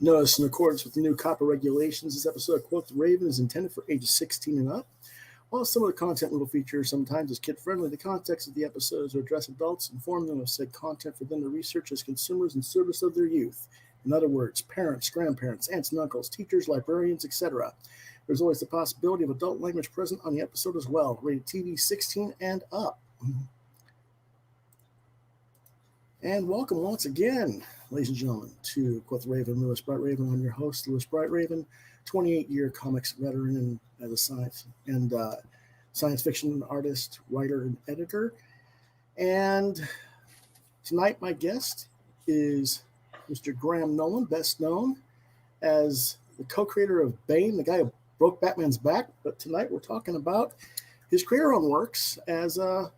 Notice, in accordance with the new copy regulations, this episode of Quoth the Raven is intended for ages 16 and up. While some of the content will feature sometimes is kid-friendly, the context of the episodes will address adults, inform them of said content for them to research as consumers in service of their youth. In other words, parents, grandparents, aunts and uncles, teachers, librarians, etc. There's always the possibility of adult language present on the episode as well. Rated TV 16 and up. And welcome once again, ladies and gentlemen, to Quoth the Raven, Lewis Bright Raven. I'm your host, Lewis Bright Raven, 28-year comics veteran and as a science fiction artist, writer, and editor. And tonight, my guest is Mr. Graham Nolan, best known as the co-creator of Bane, the guy who broke Batman's back. But tonight, we're talking about his career-own works as a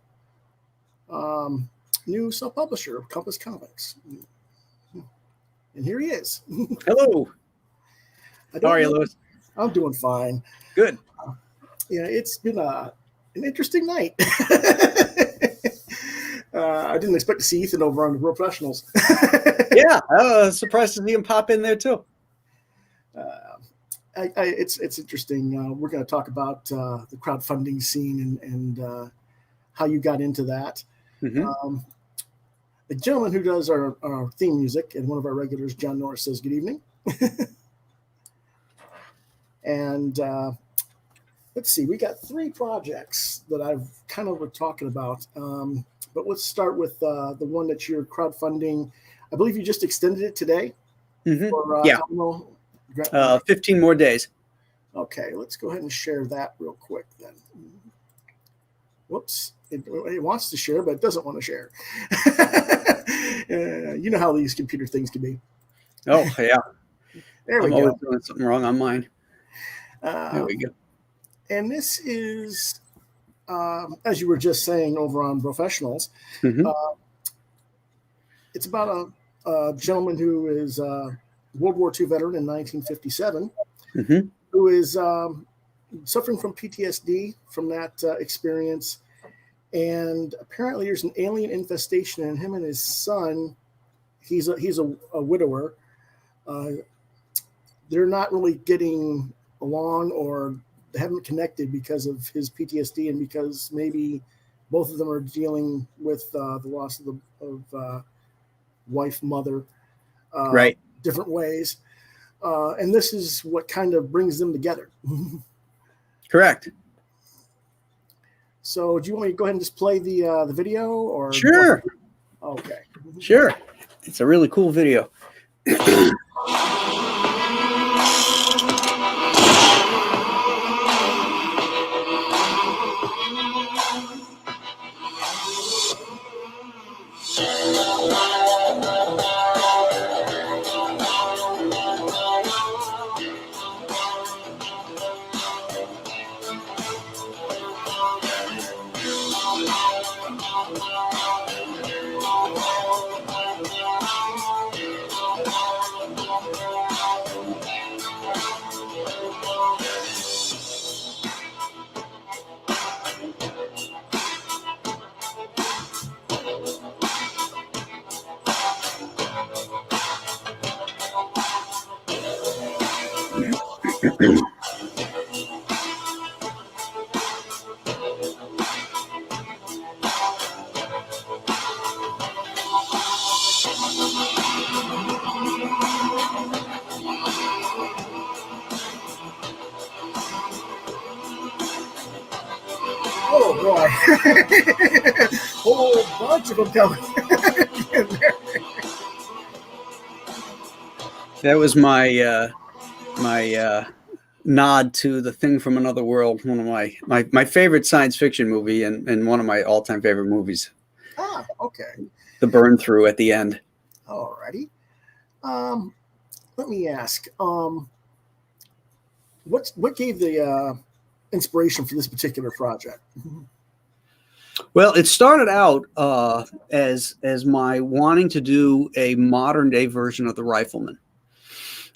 new self-publisher of Compass Comics. And here he is. Hello. How are you, Lewis? I'm doing fine. Good. Yeah, it's been an interesting night. I didn't expect to see Ethan over on the Professionals. Yeah, I was surprised to see him pop in there too. It's interesting. We're going to talk about the crowdfunding scene and how you got into that. Mm-hmm. The gentleman who does our theme music and one of our regulars, John Norris, says good evening. And let's see, we got 3 projects that I've kind of been talking about. But let's start with the one that you're crowdfunding. I believe you just extended it today. Mm-hmm. For, yeah. 15 more days. Okay, let's go ahead and share that real quick then. Whoops. It wants to share, but it doesn't want to share. You know how these computer things can be. Oh, yeah. There we go. I'm always doing something wrong on mine. There we go. And this is, as you were just saying over on Professionals, mm-hmm. It's about a gentleman who is a World War II veteran in 1957, mm-hmm. who is suffering from PTSD from that experience. And apparently there's an alien infestation, and him and his son, he's a widower. They're not really getting along, or they haven't connected because of his PTSD, and because maybe both of them are dealing with the loss of wife, mother, right, different ways. And this is what kind of brings them together. Correct. So do you want me to go ahead and just play the video? Or sure. Okay. Sure. It's a really cool video. Oh boy, whole bunch of them coming. That was my nod to The Thing from Another World, one of my favorite science fiction movie, and one of my all-time favorite movies. Ah, okay. The burn through at the end. Alrighty. Let me ask, what gave the inspiration for this particular project? Well, it started out as my wanting to do a modern day version of The Rifleman.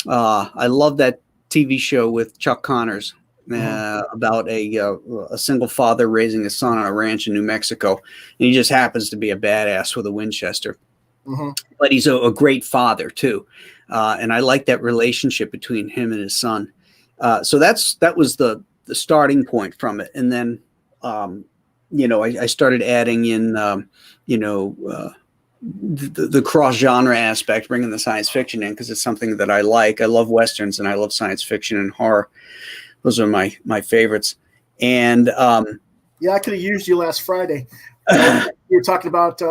I love that TV show with Chuck Connors about a single father raising his son on a ranch in New Mexico, and he just happens to be a badass with a Winchester. Mm-hmm. But he's a great father too. And I like that relationship between him and his son. So that was the starting point from it. And then, I started adding in, the cross genre aspect, bringing the science fiction in, because it's something that I like. I love Westerns and I love science fiction and horror. Those are my favorites. And yeah, I could have used you last Friday. You were talking about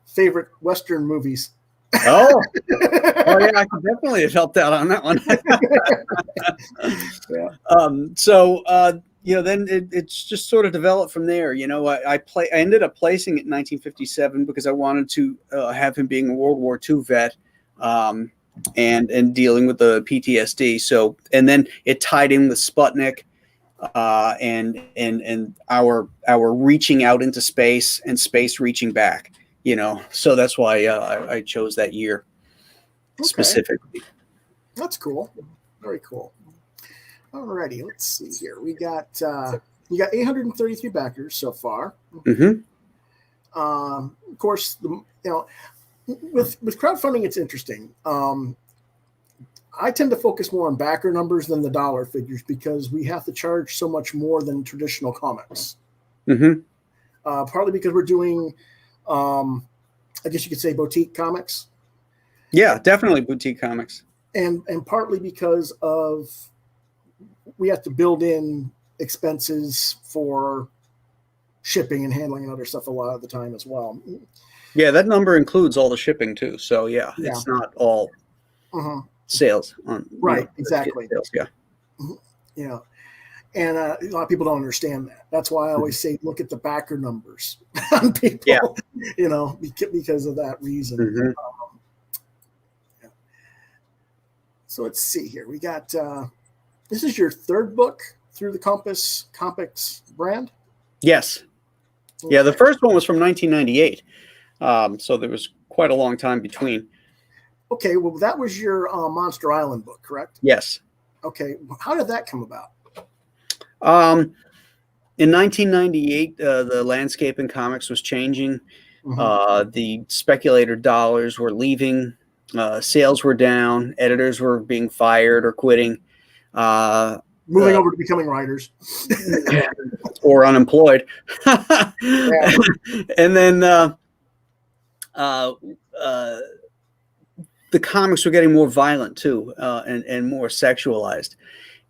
favorite Western movies. Oh yeah, I could definitely have helped out on that one. Yeah. Then it's just sort of developed from there. I ended up placing it in 1957 because I wanted to have him being a World War II vet, and dealing with the PTSD. So, and then it tied in with Sputnik, and our reaching out into space and space reaching back. So that's why I chose that year specifically. That's cool. Very cool. Alrighty, let's see here. We got you got 833 backers so far. Mm-hmm. Of course, with crowdfunding, it's interesting. I tend to focus more on backer numbers than the dollar figures because we have to charge so much more than traditional comics. Mm-hmm. Partly because we're doing, I guess you could say, boutique comics. Yeah, definitely boutique comics. And partly because of we have to build in expenses for shipping and handling and other stuff a lot of the time as well. Yeah, that number includes all the shipping too. So yeah. It's not all sales on exactly. Sales, yeah. Yeah. And a lot of people don't understand that. That's why I always say look at the backer numbers on people, because of that reason. Mm-hmm. So let's see here. We got this is your third book through the Compass Comics brand? Yes. Okay. Yeah, the first one was from 1998. So there was quite a long time between. Okay, well, that was your Monster Island book, correct? Yes. Okay, how did that come about? In 1998, the landscape in comics was changing. Mm-hmm. The speculator dollars were leaving. Sales were down. Editors were being fired or quitting. Moving over to becoming writers. Or unemployed. And then the comics were getting more violent too, and more sexualized.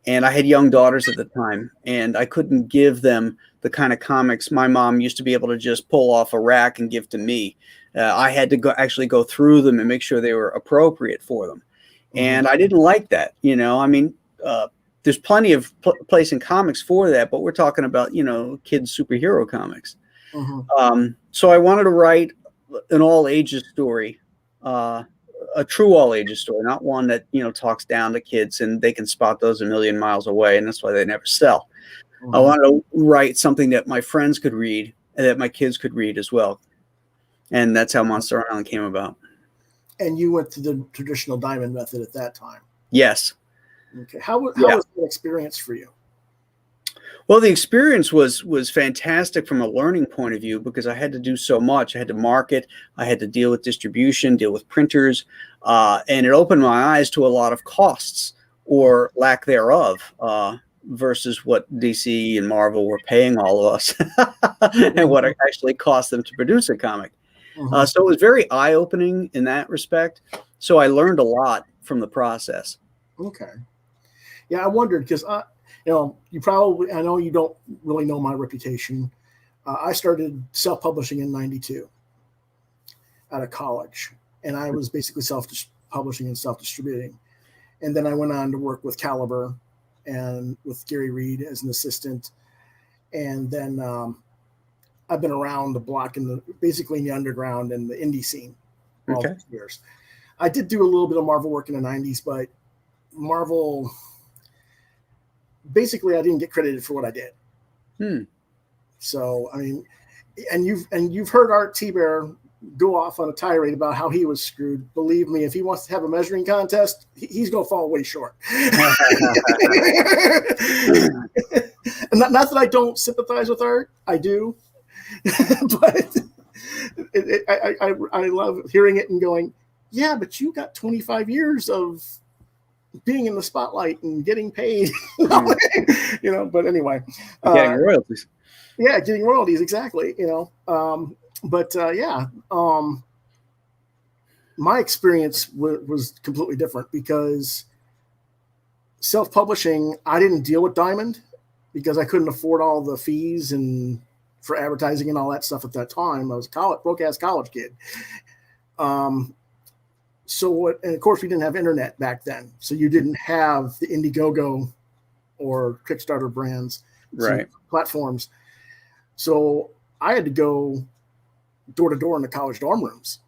And I had young daughters at the time, and I couldn't give them the kind of comics my mom used to be able to just pull off a rack and give to me. I had to actually go through them and make sure they were appropriate for them. Mm-hmm. And I didn't like that. There's plenty of place in comics for that, but we're talking about, kids' superhero comics. Mm-hmm. So I wanted to write an all ages story, a true all ages story, not one that, talks down to kids and they can spot those a million miles away. And that's why they never sell. Mm-hmm. I wanted to write something that my friends could read and that my kids could read as well. And that's how Monster Island came about. And you went to the traditional diamond method at that time? Yes. Okay. How was that experience for you? Well, the experience was fantastic from a learning point of view because I had to do so much. I had to market. I had to deal with distribution, deal with printers. And it opened my eyes to a lot of costs or lack thereof versus what DC and Marvel were paying all of us and what it actually cost them to produce a comic. Mm-hmm. So it was very eye-opening in that respect. So I learned a lot from the process. Okay. Yeah, I wondered because I know you don't really know my reputation. I started self-publishing in '92 out of college, and I was basically self-publishing and self-distributing. And then I went on to work with Caliber and with Gary Reed as an assistant. And then I've been around the block basically in the underground and the indie scene for all these years. I did do a little bit of Marvel work in the '90s, but Marvel, basically, I didn't get credited for what I did. So, I mean, and you've heard Art T-Bear go off on a tirade about how he was screwed. Believe me, if he wants to have a measuring contest, he's going to fall way short. And not that I don't sympathize with Art, I do, but I love hearing it and going, yeah, but you got 25 years of being in the spotlight and getting paid, but anyway, Getting royalties. Yeah, getting royalties, exactly. My experience was completely different because self-publishing, I didn't deal with Diamond because I couldn't afford all the fees and for advertising and all that stuff at that time. I was a broke-ass college kid. And of course, we didn't have internet back then, so you didn't have the Indiegogo or Kickstarter brands, right? Platforms. So I had to go door to door in the college dorm rooms,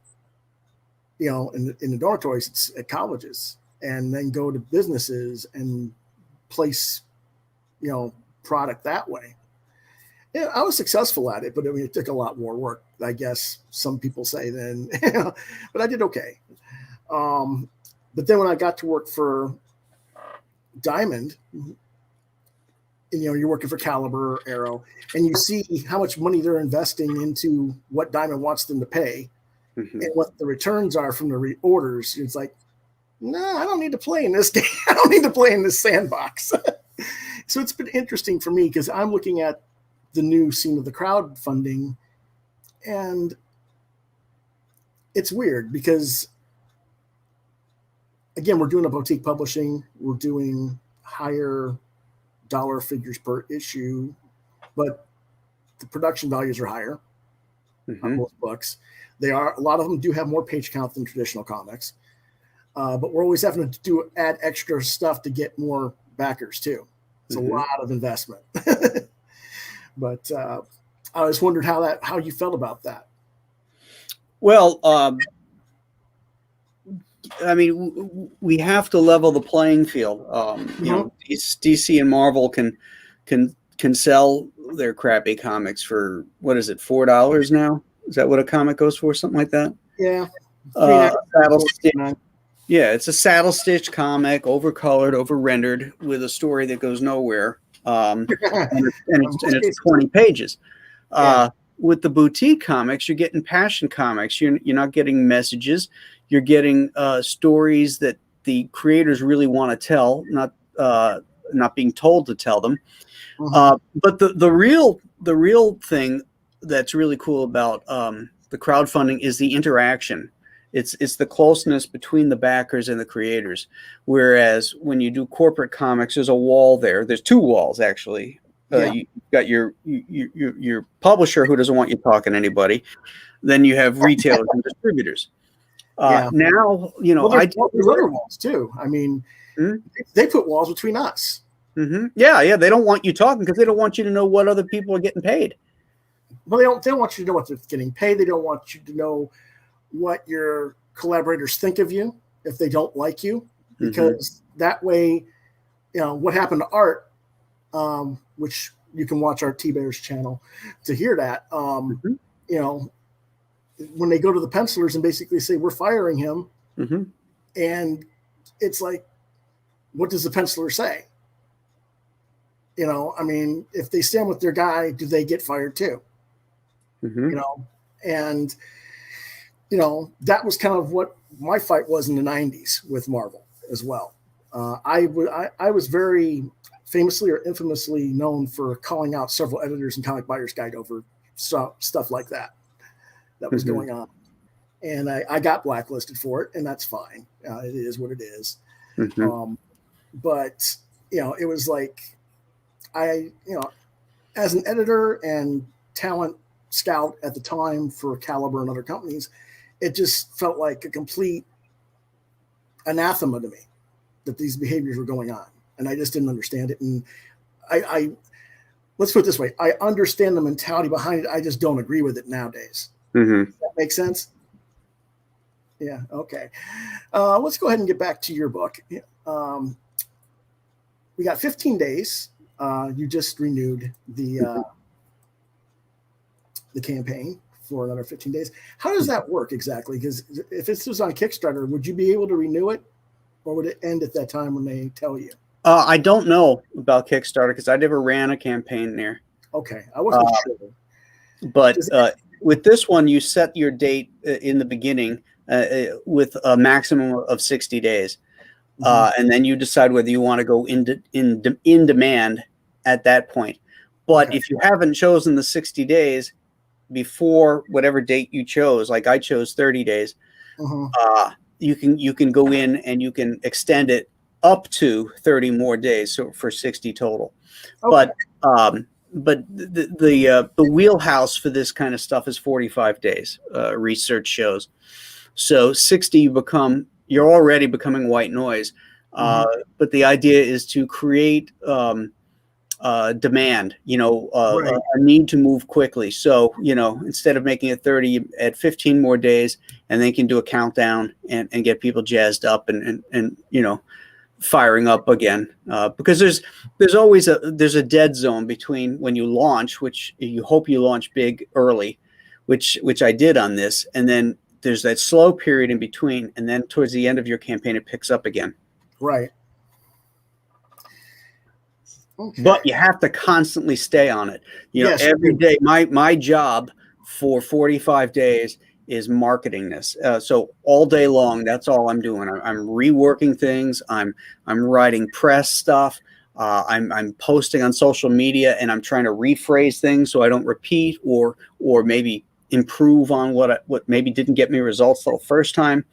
in the dormitories at colleges, and then go to businesses and place, product that way. Yeah, I was successful at it, but I mean, it took a lot more work, I guess some people say then, but I did okay. But then when I got to work for Diamond, and, you're working for Caliber or Arrow, and you see how much money they're investing into what Diamond wants them to pay, and what the returns are from the orders. It's like, no, I don't need to play in this game. I don't need to play in this sandbox. So it's been interesting for me because I'm looking at the new scene of the crowdfunding, and it's weird because, again, we're doing a boutique publishing. We're doing higher dollar figures per issue, but the production values are higher on most books. A lot of them do have more page count than traditional comics, but we're always having to add extra stuff to get more backers too. It's a lot of investment. But I always wondered how you felt about that. Well, I mean, we have to level the playing field. DC and Marvel can sell their crappy comics for, what is it, $4 now? Is that what a comic goes for? Something like that? Yeah. It's a saddle stitch comic, overcolored, over rendered, with a story that goes nowhere. And it's 20 pages. With the boutique comics, you're getting passion comics. You're not getting messages. You're getting stories that the creators really want to tell, not being told to tell them. But the real thing that's really cool about the crowdfunding is the interaction. It's the closeness between the backers and the creators. Whereas when you do corporate comics, there's a wall there. There's two walls, actually. You've got your publisher who doesn't want you talking to anybody. Then you have retailers and distributors. Now, there's other walls too. I mean, they put walls between us. Yeah. They don't want you talking because they don't want you to know what other people are getting paid. Well, they don't want you to know what they're getting paid. They don't want you to know what your collaborators think of you if they don't like you, because that way, what happened to Art, which you can watch our T-Bears channel to hear that, when they go to the pencilers and basically say, we're firing him. And it's like, what does the penciler say? I mean, if they stand with their guy, do they get fired too? And that was kind of what my fight was in the 90s with Marvel as well. I was very famously or infamously known for calling out several editors in Comic Buyer's Guide over stuff like that was going on. And I got blacklisted for it, and that's fine. It is what it is. But, it was like, as an editor and talent scout at the time for Caliber and other companies, it just felt like a complete anathema to me that these behaviors were going on. And I just didn't understand it. And I let's put it this way. I understand the mentality behind it. I just don't agree with it nowadays. Does that make sense? Yeah. Okay. Let's go ahead and get back to your book. We got 15 days. You just renewed the campaign for another 15 days. How does that work exactly? Because if this was on Kickstarter, would you be able to renew it, or would it end at that time when they tell you? I don't know about Kickstarter because I never ran a campaign there. Okay, I wasn't sure. But with this one, you set your date in the beginning with a maximum of 60 days. And then you decide whether you want to go in demand at that point. But if you haven't chosen the 60 days before whatever date you chose, like I chose 30 days, you can go in and you can extend it up to 30 more days, so for 60 total. But the wheelhouse for this kind of stuff is 45 days. Research shows. So 60, you're already becoming white noise. But the idea is to create demand, a need to move quickly. So, instead of making it 30, add 15 more days, and they can do a countdown and get people jazzed up and firing up again. Because there's always there's a dead zone between when you launch, which you hope you launch big early, which I did on this, and then there's that slow period in between, and then towards the end of your campaign, it picks up again. Right. Okay. But you have to constantly stay on it. Every day. My job for 45 days is marketing this. So all day long, that's all I'm doing. I'm reworking things. I'm writing press stuff. I'm posting on social media, and I'm trying to rephrase things so I don't repeat or maybe improve on what maybe didn't get me results the first time.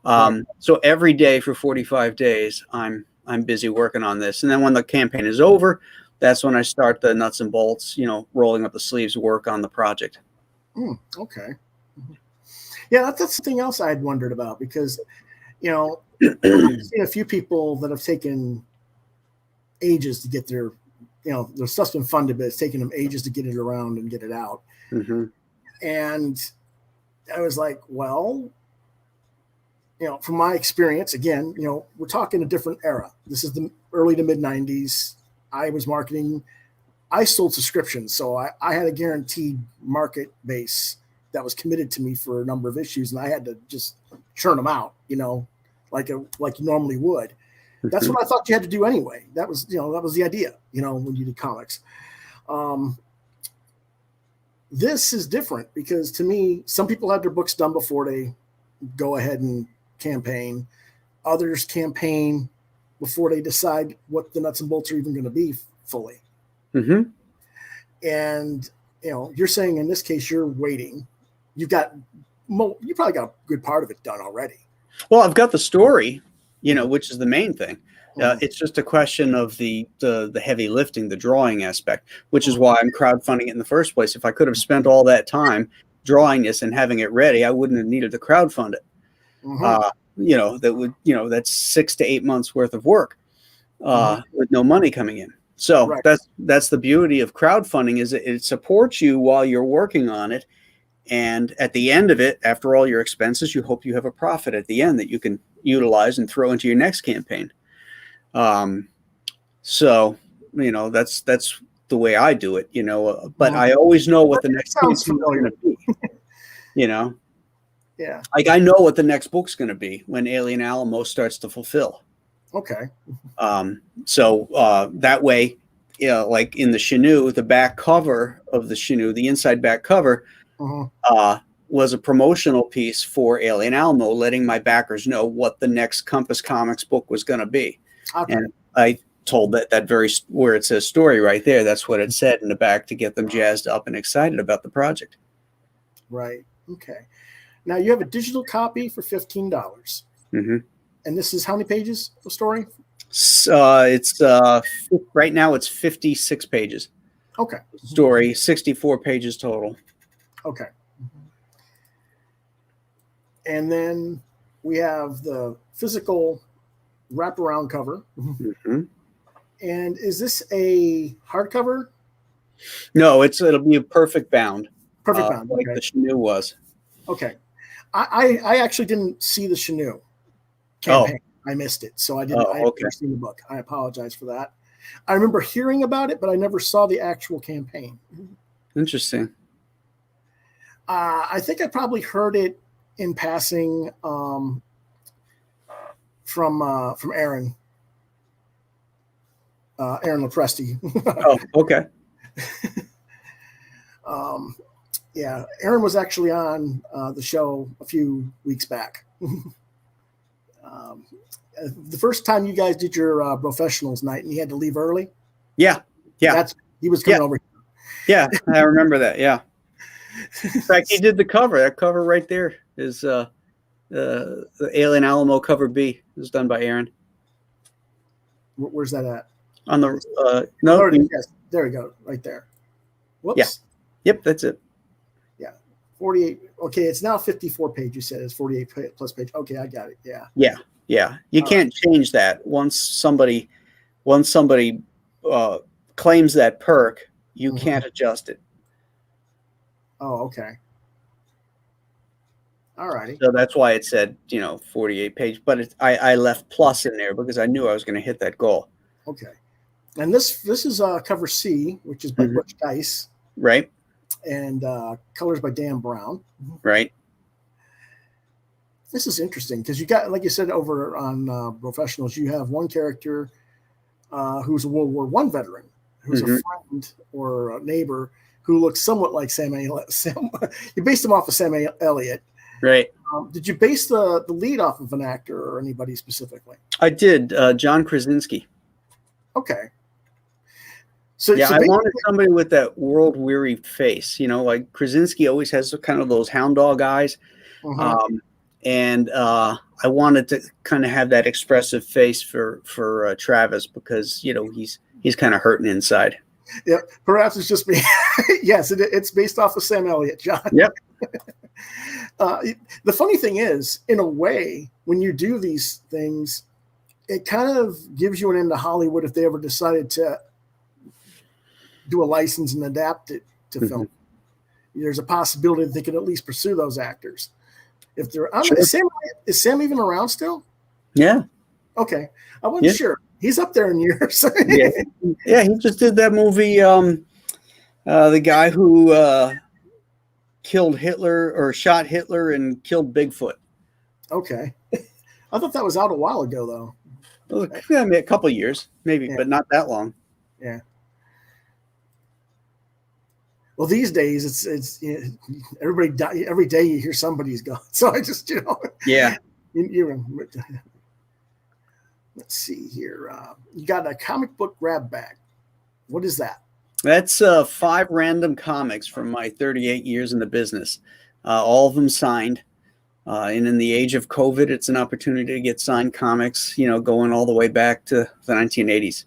So every day for 45 days, I'm busy working on this. And then when the campaign is over, that's when I start the nuts and bolts, rolling up the sleeves work on the project. Okay. Yeah, that's something else I had wondered about, because, I've seen a few people that have taken ages to get their stuff's been funded, but it's taken them ages to get it around and get it out. And I was like, well, from my experience, again, we're talking a different era. This is the early to mid 90s. I was marketing. I sold subscriptions. So I had a guaranteed market base that was committed to me for a number of issues, and I had to just churn them out, like you normally would. That's what I thought you had to do anyway. That was the idea, when you did comics. This is different because, to me, some people have their books done before they go ahead and campaign. Others campaign before they decide what the nuts and bolts are even going to be fully. And you're saying in this case you're waiting. You probably got a good part of it done already. Well, I've got the story, which is the main thing. It's just a question of the heavy lifting, the drawing aspect, which is why I'm crowdfunding it in the first place. If I could have spent all that time drawing this and having it ready, I wouldn't have needed to crowdfund it. That's 6 to 8 months worth of work with no money coming in. So that's the beauty of crowdfunding, is it supports you while you're working on it. And at the end of it, after all your expenses, you hope you have a profit at the end that you can utilize and throw into your next campaign. So, that's the way I do it, but I always know what the next campaign is going to be, Yeah. Like I know what the next book's going to be when Alien Alamo starts to fulfill. Okay. So that way, like in the CHENOO, the back cover of the CHENOO, the inside back cover, was a promotional piece for Alien Alamo, letting my backers know what the next Compass Comics book was going to be. Okay. And I told that very where it says story right there, that's what it said in the back to get them jazzed up and excited about the project. Right. Okay. Now you have a digital copy for $15. And this is how many pages of story? It's right now it's 56 pages. Okay. Story, 64 pages total. Okay. And then we have the physical wraparound cover. And is this a hardcover? No, it'll be a perfect bound. Perfect bound, like the CHENOO was. Okay. I actually didn't see the CHENOO campaign. I missed it, so I didn't. I never seen the book. I apologize for that. I remember hearing about it, but I never saw the actual campaign. Interesting. I think I probably heard it in passing from Aaron. Aaron Lopresti. Oh, okay. Yeah, Aaron was actually on the show a few weeks back. The first time you guys did your professionals night and he had to leave early. Yeah. He was coming over. Yeah, I remember that. Yeah. In fact, he did the cover. That cover right there is the Alien Alamo cover B. It was done by Aaron. Where's that at? On the no. Yes, there we go, right there. Whoops. Yeah. Yep, that's it. Yeah, 48. Okay, it's now 54 page. You said it's 48 plus page. Okay, I got it. Yeah. Yeah. You can't change that once somebody claims that perk. You can't adjust it. Oh, okay. All righty. So that's why it said 48 page, but I left plus in there because I knew I was going to hit that goal. Okay. And this is cover C, which is by Butch Dice. Right. And colors by Dan Brown. Right. This is interesting because you got, like you said, over on Professionals, you have one character who's a World War I veteran, who's a friend or a neighbor who looks somewhat like Sam. You based him off of Sam Elliott. Right. Did you base the lead off of an actor or anybody specifically? I did. John Krasinski. Okay. So I wanted somebody with that world-weary face. Like Krasinski always has kind of those hound dog eyes. And I wanted to kind of have that expressive face for Travis because, he's kind of hurting inside. Yeah, perhaps it's just me. Yes, it's based off of Sam Elliott, John. Yep. The funny thing is, in a way, when you do these things, it kind of gives you an into Hollywood if they ever decided to do a license and adapt it to film. There's a possibility that they could at least pursue those actors. If they're, is Sam even around still? Yeah. Okay, I wasn't sure. He's up there in years. Yeah. He just did that movie. The guy who killed Hitler or shot Hitler and killed Bigfoot. Okay, I thought that was out a while ago, though. Well, a couple of years, maybe, but not that long. Yeah. Well, these days it's everybody every day you hear somebody's gone. So I just Yeah. Let's see here. You got a comic book grab bag. What is that? That's 5 random comics from my 38 years in the business. All of them signed. And in the age of COVID, it's an opportunity to get signed comics, going all the way back to the 1980s.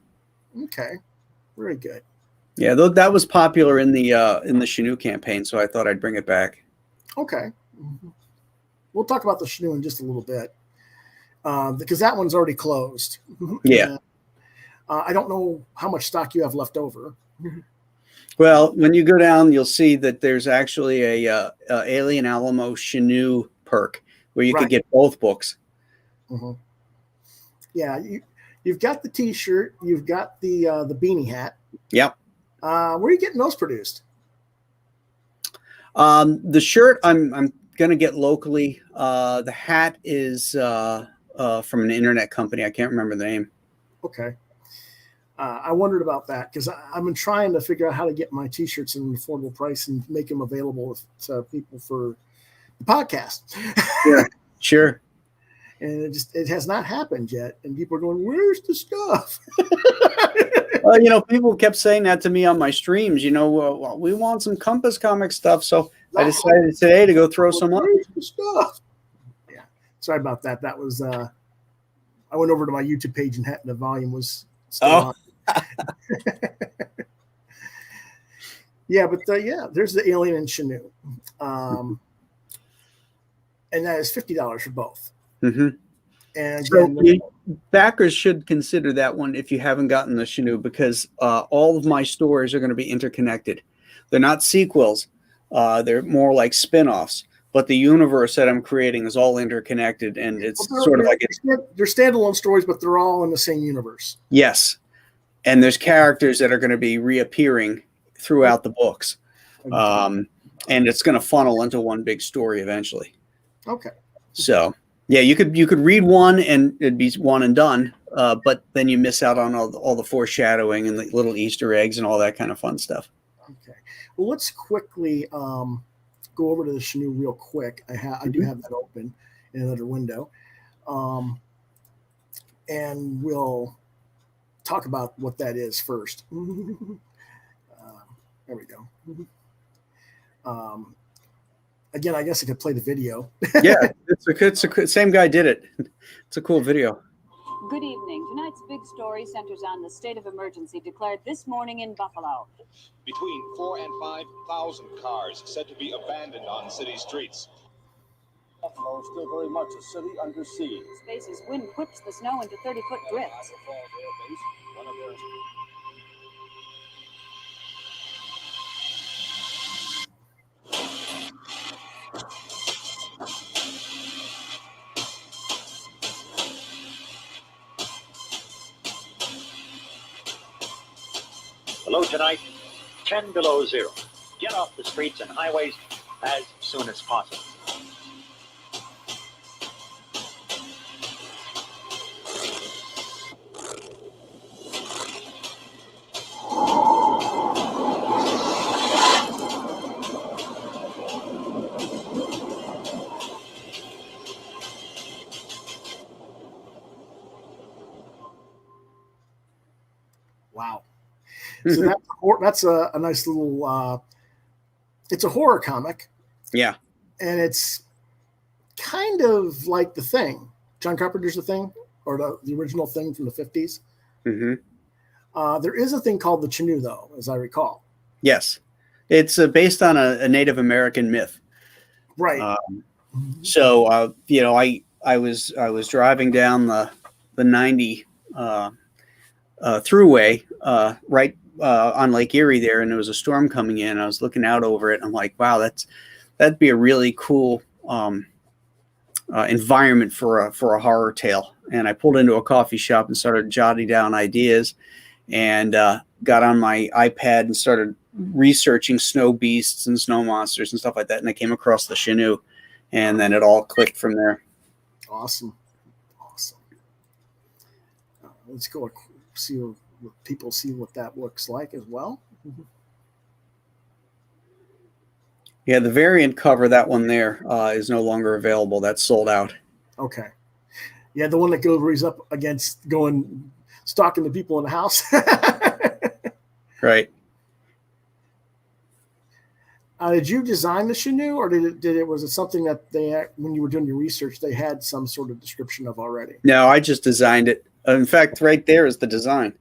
Okay. Very good. Yeah, that was popular in the CHENOO campaign, so I thought I'd bring it back. Okay. We'll talk about the CHENOO in just a little bit. Because that one's already closed. Yeah. I don't know how much stock you have left over. Well, when you go down, you'll see that there's actually a Alien Alamo CHENOO perk where you could get both books. Yeah, you've got the T-shirt, you've got the beanie hat. Yep. Where are you getting those produced? The shirt I'm going to get locally. The hat is from an internet company. I can't remember the name. Okay. I wondered about that because I've been trying to figure out how to get my T-shirts at an affordable price and make them available to people for the podcast. Yeah, sure. And it has not happened yet. And people are going, "Where's the stuff?" People kept saying that to me on my streams. We want some Compass Comic stuff, so I decided today to go throw some up. Where's the stuff? Yeah, sorry about that. That was I went over to my YouTube page and the volume was still on. Yeah, but there's the Alien and CHENOO, and that is $50 for both. And again, backers should consider that one if you haven't gotten the CHENOO, because all of my stories are going to be interconnected. They're not sequels; they're more like spin-offs. But the universe that I'm creating is all interconnected, and it's sort of like they're standalone stories, but they're all in the same universe. Yes. And there's characters that are going to be reappearing throughout the books. And it's going to funnel into one big story eventually. Okay. So, yeah, you could read one and it'd be one and done. But then you miss out on all the foreshadowing and the little Easter eggs and all that kind of fun stuff. Okay. Well, let's quickly go over to the CHENOO real quick. I do have that open in another window, and we'll talk about what that is first. There we go. Again, I guess I could play the video. Yeah, it's a same guy did it. It's a cool video. Good evening. Tonight's big story centers on the state of emergency declared this morning in Buffalo. Between 4,000 and 5,000 cars said to be abandoned on city streets. Buffalo is still very much a city under siege. Space's wind whips the snow into 30-foot drifts. One of their The low tonight, 10 below zero. Get off the streets and highways as soon as possible. Wow. So that's a nice little. It's a horror comic. Yeah, and it's kind of like The Thing, John Carpenter's The Thing, or the original Thing from the 50s. Mm-hmm. There is a thing called the CHENOO, though, as I recall. Yes, it's based on a Native American myth. Right. So I was driving down the 90 throughway right on Lake Erie there, and there was a storm coming in. I was looking out over it. And I'm like, wow, that'd be a really cool environment for a horror tale. And I pulled into a coffee shop and started jotting down ideas, and got on my iPad and started researching snow beasts and snow monsters and stuff like that. And I came across the CHENOO, and then it all clicked from there. Awesome. Let's go see what people see what that looks like as well. Yeah, the variant cover, that one there, is no longer available. That's sold out. Okay. Yeah, the one that goes where he's up against stalking the people in the house. Right. Did you design the CHENOO, or was it something that when you were doing your research, they had some sort of description of already? No, I just designed it. In fact, right there is the design.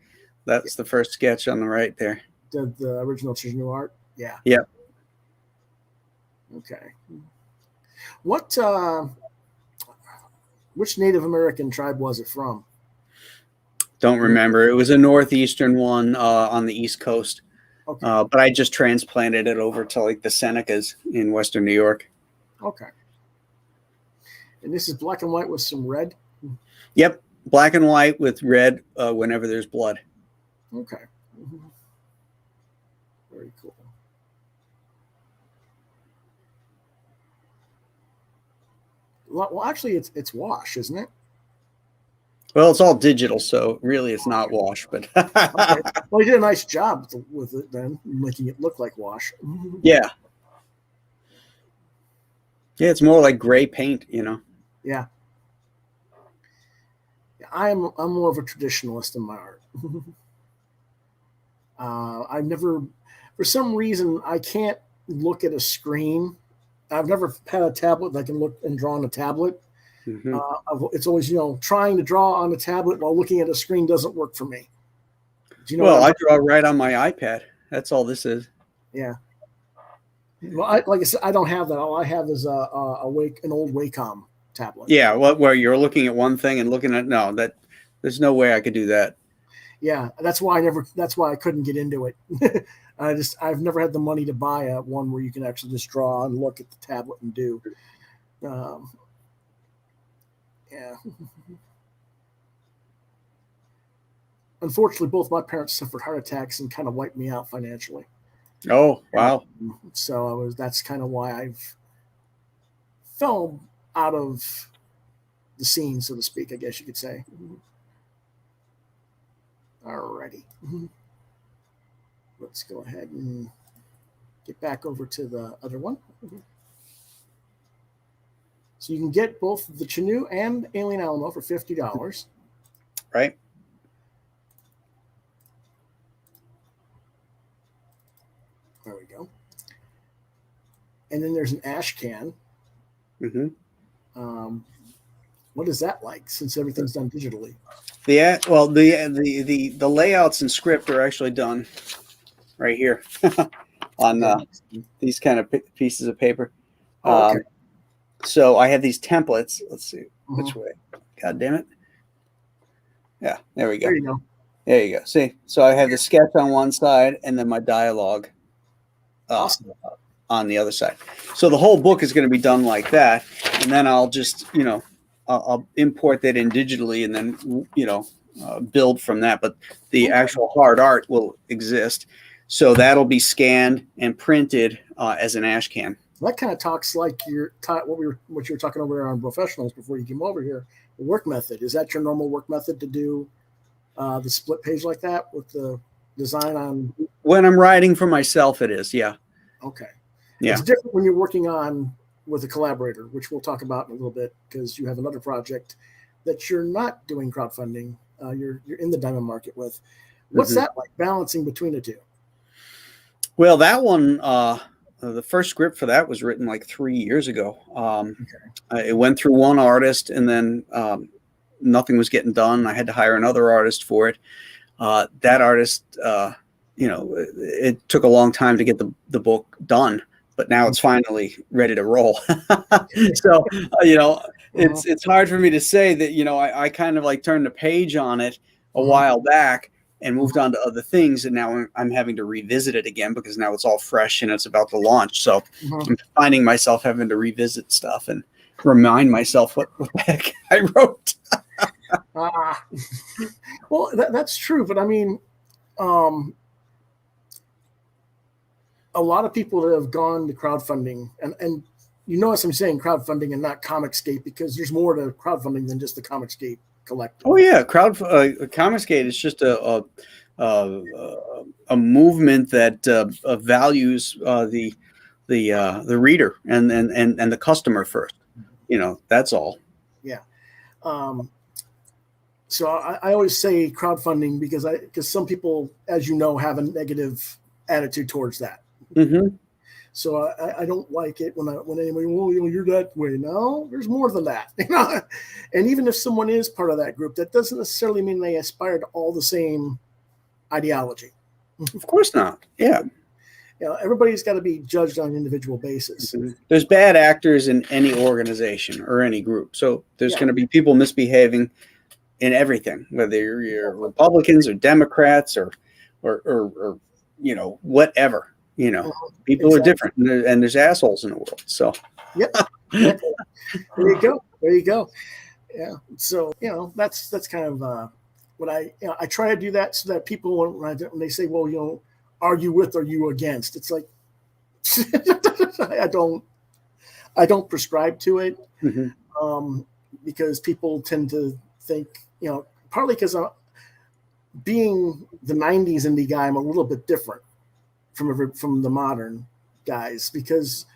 That's the first sketch on the right there. The original CHENOO art? Yeah. Yeah. Okay. Which Native American tribe was it from? Don't remember. It was a northeastern one on the East Coast. Okay. But I just transplanted it over to like the Senecas in Western New York. Okay. And this is black and white with some red? Yep. Black and white with red whenever there's blood. Okay. Very cool. Well, actually, it's wash, isn't it? Well, it's all digital, so really it's not wash. But okay. Well, you did a nice job with it then, making it look like wash. Yeah. Yeah, it's more like gray paint, Yeah. I'm more of a traditionalist in my art. I've never, for some reason, I can't look at a screen. I've never had a tablet that I can look and draw on a tablet. Mm-hmm. It's always, trying to draw on a tablet while looking at a screen doesn't work for me. Well, I draw right on my iPad. That's all this is. Yeah. Well, like I said, I don't have that. All I have is an old Wacom tablet. Yeah, where you're looking at one thing and looking at there's no way I could do that. Yeah, that's why I couldn't get into it. I've never had the money to buy one where you can actually just draw and look at the tablet and do. Yeah. Unfortunately, both my parents suffered heart attacks and kind of wiped me out financially. Oh, wow. So that's kind of why I've fell out of the scene, so to speak, I guess you could say. Alrighty. Let's go ahead and get back over to the other one. So you can get both the CHENOO and Alien Alamo for $50. Right. There we go. And then there's an ash can. Mm-hmm. What is that like since everything's done digitally? The layouts and script are actually done right here on these kind of pieces of paper. Okay. So I have these templates. Let's see which way. God damn it. Yeah, there we go. There you go. There you go. See, so I have the sketch on one side and then my dialogue Awesome. on the other side. So the whole book is going to be done like that, and then I'll just I'll import that in digitally and then build from that. But the actual hard art will exist, so that'll be scanned and printed as an ash can. That kind of talks like what you were talking over there on professionals before you came over here. The work method, is that your normal work method to do the split page like that with the design on? When I'm writing for myself, it is. Yeah. Okay. Yeah. It's different when you're working on with a collaborator, which we'll talk about in a little bit, because you have another project that you're not doing crowdfunding. You're in the diamond market with. What's that like, balancing between the two? Well, that one, the first script for that was written like 3 years ago. It went through one artist, and then nothing was getting done. I had to hire another artist for it. That artist, it took a long time to get the book done, but now it's finally ready to roll. So, it's hard for me to say that, I kind of like turned the page on it a while back and moved on to other things. And now I'm having to revisit it again because now it's all fresh and it's about to launch. So I'm finding myself having to revisit stuff and remind myself what the heck I wrote. Well, that's true. But I mean, a lot of people that have gone to crowdfunding, and you notice I'm saying crowdfunding and not Comicsgate, because there's more to crowdfunding than just the Comicsgate collective. Oh yeah, Comicsgate is just a movement that values the reader and the customer first. That's all. Yeah. So I always say crowdfunding because some people, as you know, have a negative attitude towards that. Mm-hmm. So I don't like it when anybody, well, you're that way. No, there's more than that. And even if someone is part of that group, that doesn't necessarily mean they aspire to all the same ideology. Of course not. Yeah. Everybody's got to be judged on an individual basis. Mm-hmm. There's bad actors in any organization or any group. So there's going to be people misbehaving in everything, whether you're Republicans or Democrats or whatever. People are different, and there's assholes in the world. So, yep. There you go. Yeah. So that's kind of what I try to do that so that people when they say, well, are you with or are you against? It's like I don't prescribe to it because people tend to think partly because being the '90s indie guy, I'm a little bit different from the modern guys, because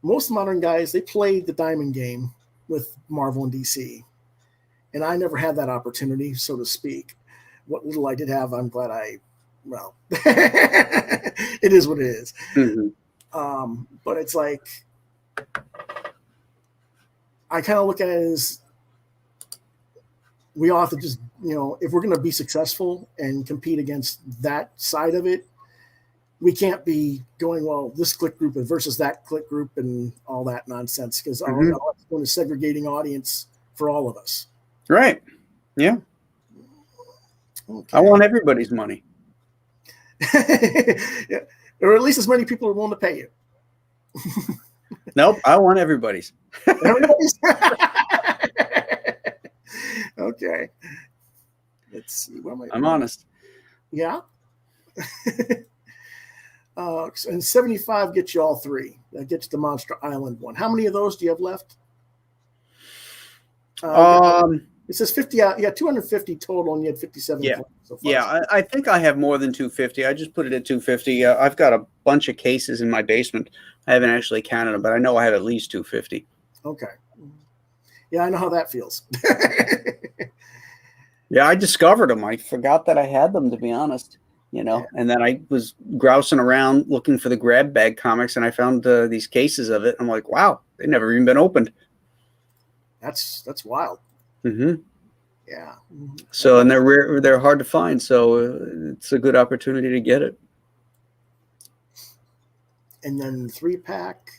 most modern guys, they played the diamond game with Marvel and DC, and I never had that opportunity, so to speak. What little I did have, I'm glad it is what it is. But it's like I kind of look at it as we all have to just if we're going to be successful and compete against that side of it, we can't be going, well, this click group versus that click group and all that nonsense, because all that's going to segregating audience for all of us. Right. Yeah. Okay. I want everybody's money. Yeah. Or at least as many people are willing to pay you. Nope. I want everybody's. Everybody's. Okay. Let's see. I'm honest. Yeah. And 75 gets you all three. That gets the Monster Island one. How many of those do you have left? It says 50. Yeah, 250 total, and you had 57. Yeah, so far. Yeah. I think I have more than 250. I just put it at 250. I've got a bunch of cases in my basement. I haven't actually counted them, but I know I have at least 250. Okay. Yeah, I know how that feels. Yeah, I discovered them. I forgot that I had them, to be honest. And then I was grousing around looking for the grab bag comics, and I found these cases of it. I'm like, wow, they've never even been opened. That's wild. Mm-hmm. Yeah. So, and they're rare, they're hard to find. So it's a good opportunity to get it. And then 3-pack,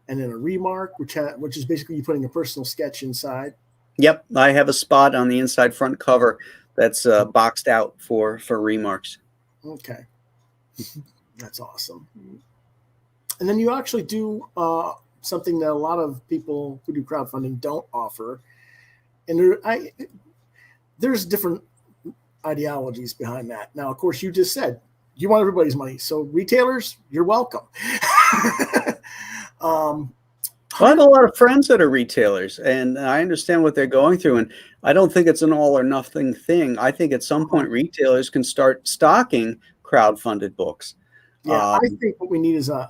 and then a remark, which is basically you putting a personal sketch inside. Yep, I have a spot on the inside front cover that's boxed out for remarks. Okay, that's awesome. And then you actually do something that a lot of people who do crowdfunding don't offer, and there's different ideologies behind that. Now, of course, you just said you want everybody's money, so retailers, you're welcome. I have a lot of friends that are retailers, and I understand what they're going through. And I don't think it's an all or nothing thing. I think at some point retailers can start stocking crowdfunded books. Yeah, I think what we need is a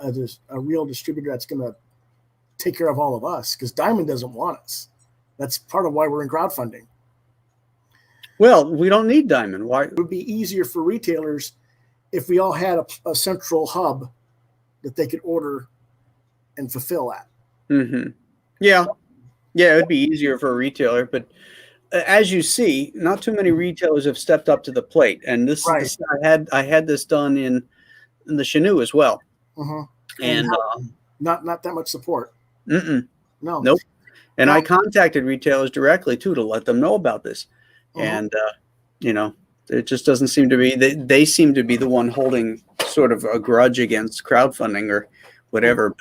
real distributor that's going to take care of all of us, because Diamond doesn't want us. That's part of why we're in crowdfunding. Well, we don't need Diamond. Why? It would be easier for retailers if we all had a central hub that they could order and fulfill at. Mm-hmm. Yeah, it would be easier for a retailer, but as you see, not too many retailers have stepped up to the plate. And this I had this done in the CHENOO as well, and not that much support. Nope. No. And I contacted retailers directly too to let them know about this, and it just doesn't seem to be. They seem to be the one holding sort of a grudge against crowdfunding or whatever.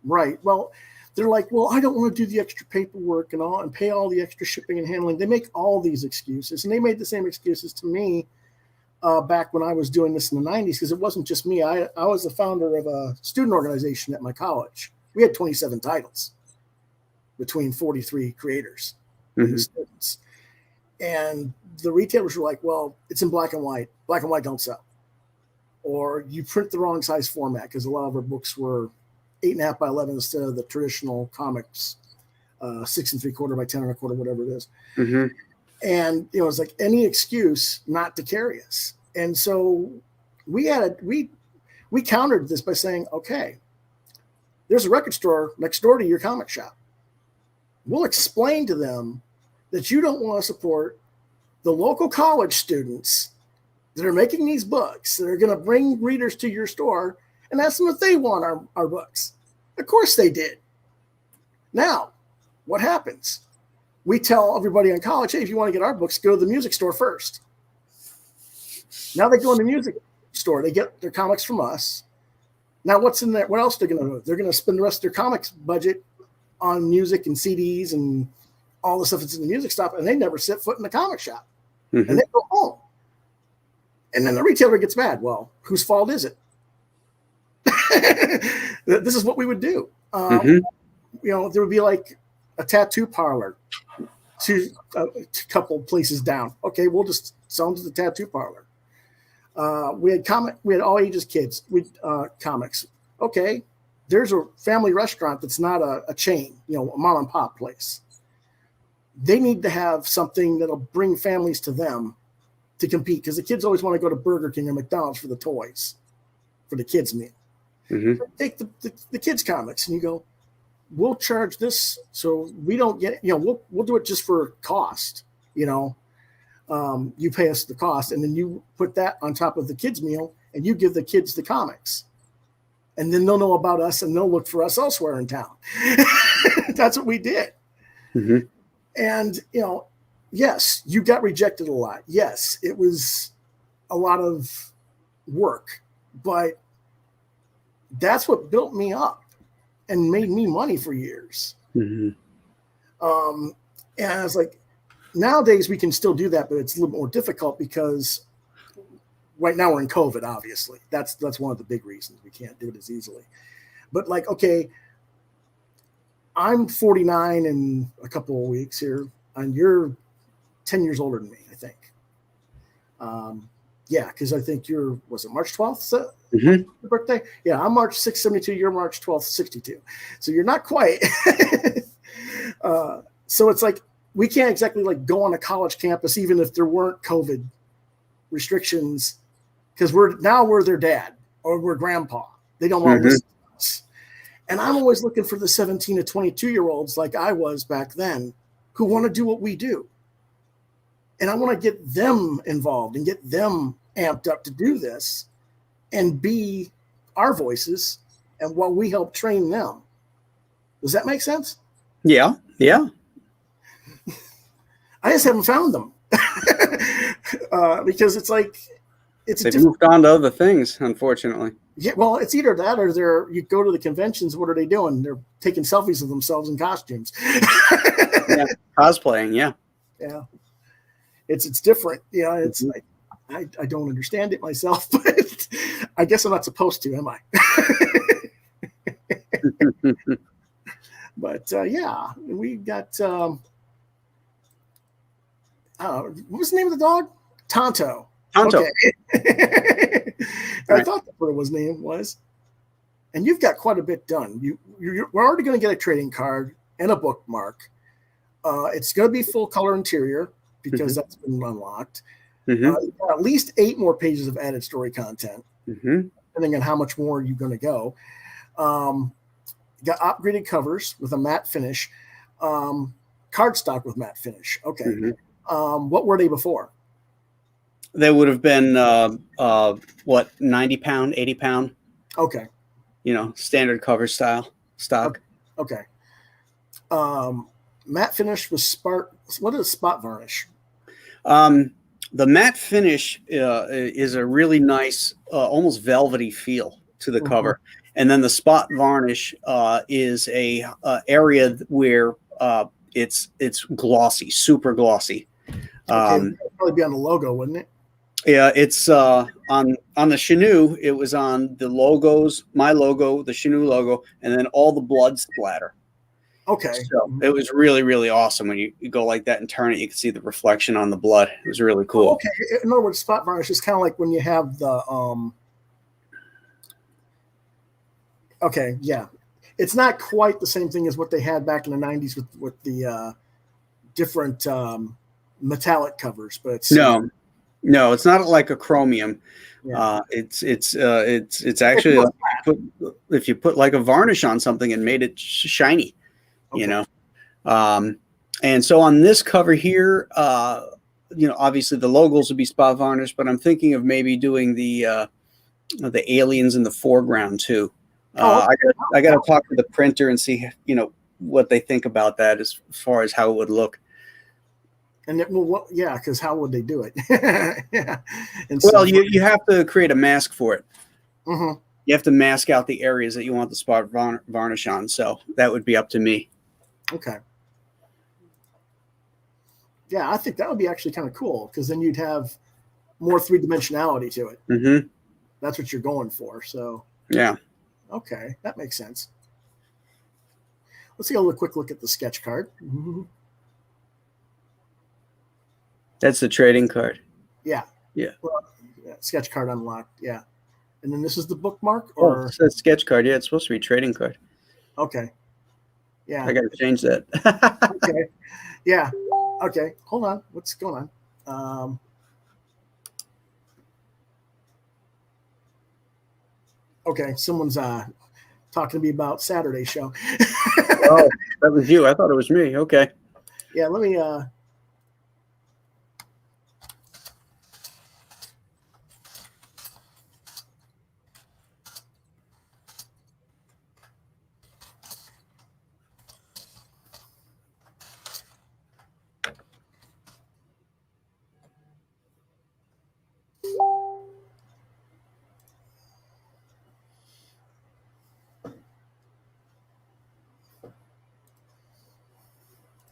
Right. Well, they're like, well, I don't want to do the extra paperwork and pay all the extra shipping and handling. They make all these excuses, and they made the same excuses to me back when I was doing this in the 90s, because it wasn't just me. I was the founder of a student organization at my college. We had 27 titles between 43 creators and students. And the retailers were like, well, it's in black and white. Black and white don't sell. Or you print the wrong size format, because a lot of our books were 8.5 by 11 instead of the traditional comics, 6 3/4 by 10 1/4, whatever it is. And it's like any excuse not to carry us. And so we countered this by saying, okay, there's a record store next door to your comic shop. We'll explain to them that you don't want to support the local college students that are making these books that are going to bring readers to your store, and ask them if they want our books. Of course they did. Now, what happens? We tell everybody in college, hey, if you want to get our books, go to the music store first. Now they go in the music store. They get their comics from us. Now what's in there? What else they're going to do? They're going to spend the rest of their comics budget on music and CDs and all the stuff that's in the music shop, and they never set foot in the comic shop. And they go home. And then the retailer gets mad. Well, whose fault is it? This is what we would do. There would be like a tattoo parlor a couple places down. Okay, we'll just sell them to the tattoo parlor. We had all ages kids with comics. Okay, there's a family restaurant that's not a chain, a mom and pop place. They need to have something that'll bring families to them to compete, because the kids always want to go to Burger King or McDonald's for the toys, for the kids' meal. Take the kids' comics, and you go, we'll charge this, so we don't get, we'll do it just for cost. You pay us the cost, and then you put that on top of the kids' meal, and you give the kids the comics, and then they'll know about us, and they'll look for us elsewhere in town. That's what we did. And yes, you got rejected a lot. Yes, it was a lot of work, but that's what built me up and made me money for years. And I was like, nowadays we can still do that, but it's a little more difficult because right now we're in COVID, obviously. That's one of the big reasons we can't do it as easily. But like, okay, I'm 49 in a couple of weeks here, and you're 10 years older than me, I think. Yeah, because I think was it March 12th? Your birthday? Yeah, I'm March 6th, 72. You're March 12th, 62. So you're not quite. So it's like we can't exactly like go on a college campus even if there weren't COVID restrictions, because we're their dad or we're grandpa. They don't want to listen to us. And I'm always looking for the 17 to 22-year-olds like I was back then who want to do what we do. And I want to get them involved and get them amped up to do this and be our voices and while we help train them. Does that make sense? Yeah. Yeah. I just haven't found them because it's like they've moved on to other things, unfortunately. Yeah, well, it's either that or you go to the conventions. What are they doing? They're taking selfies of themselves in costumes. Yeah, cosplaying. Yeah, yeah. It's different. Yeah, it's like I don't understand it myself, but I guess I'm not supposed to, am I? But yeah, we got. What was the name of the dog? Tonto. Tonto. Okay. Right. I thought that's what his name was. And you've got quite a bit done. We're already going to get a trading card and a bookmark. It's going to be full color interior because that's been unlocked. At least 8 more pages of added story content, depending on how much more you're going to go. Got upgraded covers with a matte finish, cardstock with matte finish. Okay. What were they before? They would have been, 90 pound, 80 pound? Okay. Standard cover style stock. Okay. Matte finish with what is spot varnish? The matte finish is a really nice, almost velvety feel to the cover. And then the spot varnish is a area where it's glossy, super glossy. That'd probably be on the logo, wouldn't it? Yeah, it's on the CHENOO. It was on the logos, my logo, the CHENOO logo, and then all the blood splatter. Okay. So it was really, really awesome when you go like that and turn it. You can see the reflection on the blood. It was really cool. Okay. In other words, spot varnish is kind of like when you have the Okay, yeah. It's not quite the same thing as what they had back in the 90s with the different metallic covers, but it's no, it's not like a chromium. Yeah. It's actually like if you put like a varnish on something and made it shiny, and so on this cover here, obviously the logos would be spot varnish, but I'm thinking of maybe doing the aliens in the foreground too. I got to talk to the printer and see, what they think about that as far as how it would look. And because how would they do it? Yeah. You have to create a mask for it. You have to mask out the areas that you want the spot varnish on. So that would be up to me. Okay. Yeah, I think that would be actually kind of cool because then you'd have more 3-dimensionality to it. That's what you're going for. So yeah. Okay, that makes sense. Let's take a quick look at the sketch card. That's the trading card. Yeah. Yeah. Well, sketch card unlocked. Yeah. And then this is the bookmark? Or it's a sketch card. Yeah, it's supposed to be trading card. Okay. Yeah. I got to change that. Okay. Yeah. Okay. Hold on. What's going on? Okay. Someone's talking to me about Saturday show. Oh, that was you. I thought it was me. Okay. Yeah. Let me.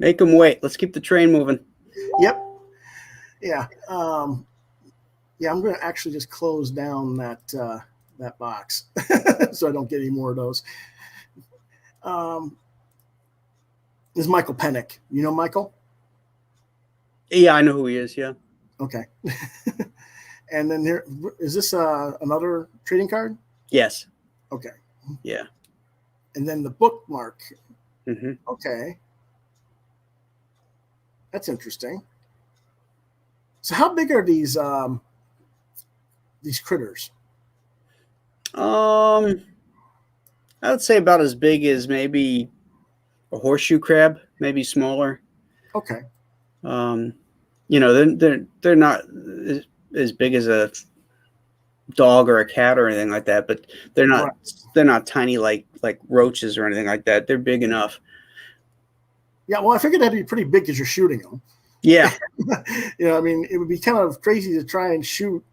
Make them wait. Let's keep the train moving. Yep. Yeah. Yeah, I'm going to actually just close down that box so I don't get any more of those. This is Michael Pennick. You know Michael? Yeah, I know who he is. Yeah. Okay. And then there is this another trading card? Yes. Okay. Yeah. And then the bookmark. Mm-hmm. Okay. That's interesting. So how big are these critters? I would say about as big as maybe a horseshoe crab, maybe smaller. Okay. You know, they're not as big as a dog or a cat or anything like that, but they're not tiny like roaches or anything like that. They're big enough. Yeah, well, I figured that'd be pretty big because you're shooting them. Yeah. You know, I mean, it would be kind of crazy to try and shoot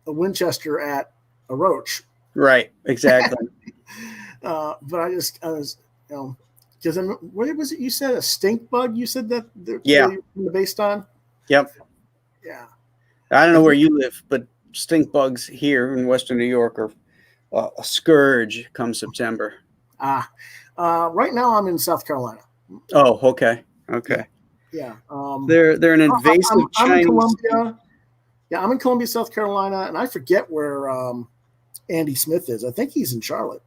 a Winchester at a roach. Right. Exactly. But I was, you know, because what was it you said? A stink bug? You said that they're based on? Yep. Yeah. I don't know where you live, but stink bugs here in Western New York are a scourge come September. Right now I'm in South Carolina. Oh, okay. Okay. Yeah. They're an invasive I'm Chinese. in Columbia. Yeah, I'm in Columbia, South Carolina, and I forget where Andy Smith is. I think he's in Charlotte.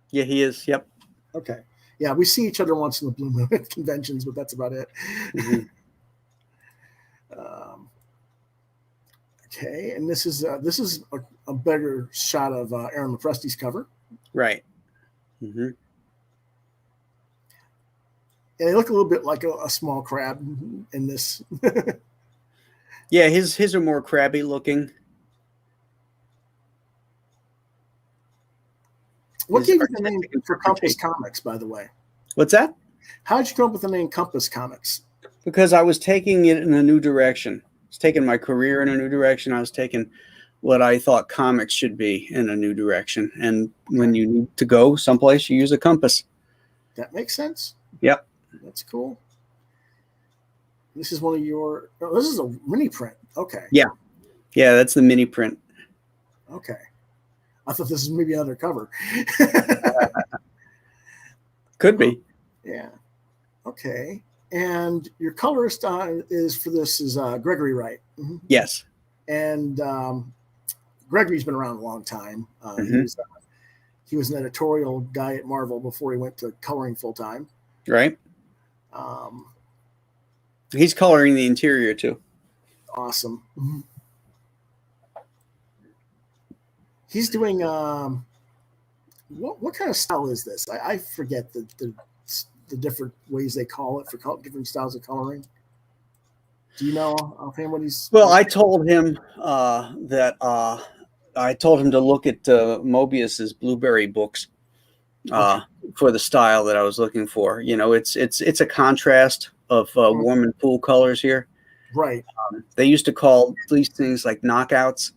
Yeah, he is. Yep. Okay. Yeah, we see each other once in the Blue Moon conventions, but that's about it. Mm-hmm. Okay, and this is a better shot of Aaron Lopresti's cover. Right. Mm-hmm. Yeah, they look a little bit like a small crab in this. Yeah, his are more crabby looking. What gave you the name for Compass Comics, by the way? What's that? How did you come up with the name Compass Comics? Because I was taking it in a new direction. I was taking my career in a new direction. I was taking what I thought comics should be in a new direction. And when you need to go someplace, you use a compass. That makes sense. Yep. That's cool. This is one of your. Oh, this is a mini print. Okay. Yeah. Yeah, that's the mini print. Okay. I thought this was maybe another cover. Could be. Yeah. Okay. And your colorist is Gregory Wright. Mm-hmm. Yes. And Gregory's been around a long time. Mm-hmm. He was an editorial guy at Marvel before he went to coloring full time. Right. He's coloring the interior too. Awesome. Mm-hmm. He's doing what kind of style is this? I forget the different ways they call it for different styles of coloring. Do you know offhand what he's? Well, I told him that I told him to look at Mobius's Blueberry books for the style that I was looking for. You know, it's a contrast of warm and cool colors here. Right. They used to call these things like knockouts.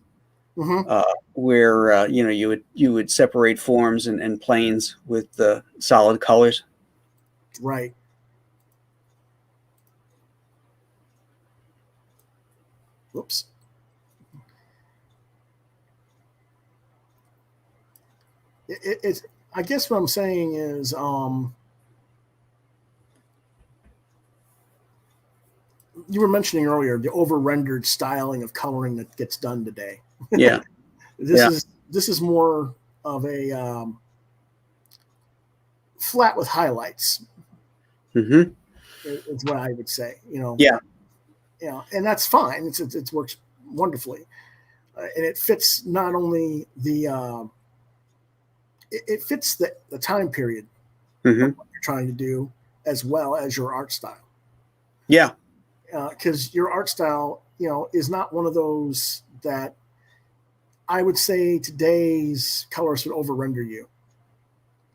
Mm-hmm. Where you would separate forms and planes with the solid colors. Right. Whoops. It's. I guess what I'm saying is, you were mentioning earlier the over-rendered styling of coloring that gets done today. Yeah. This is more of a flat with highlights. Mm-hmm. Is what I would say. You know. Yeah. You know, and that's fine. It works wonderfully, and it fits not only the it fits the time period mm-hmm. of what you're trying to do as well as your art style. Yeah. Because your art style, you know, is not one of those that I would say today's colorists would over-render you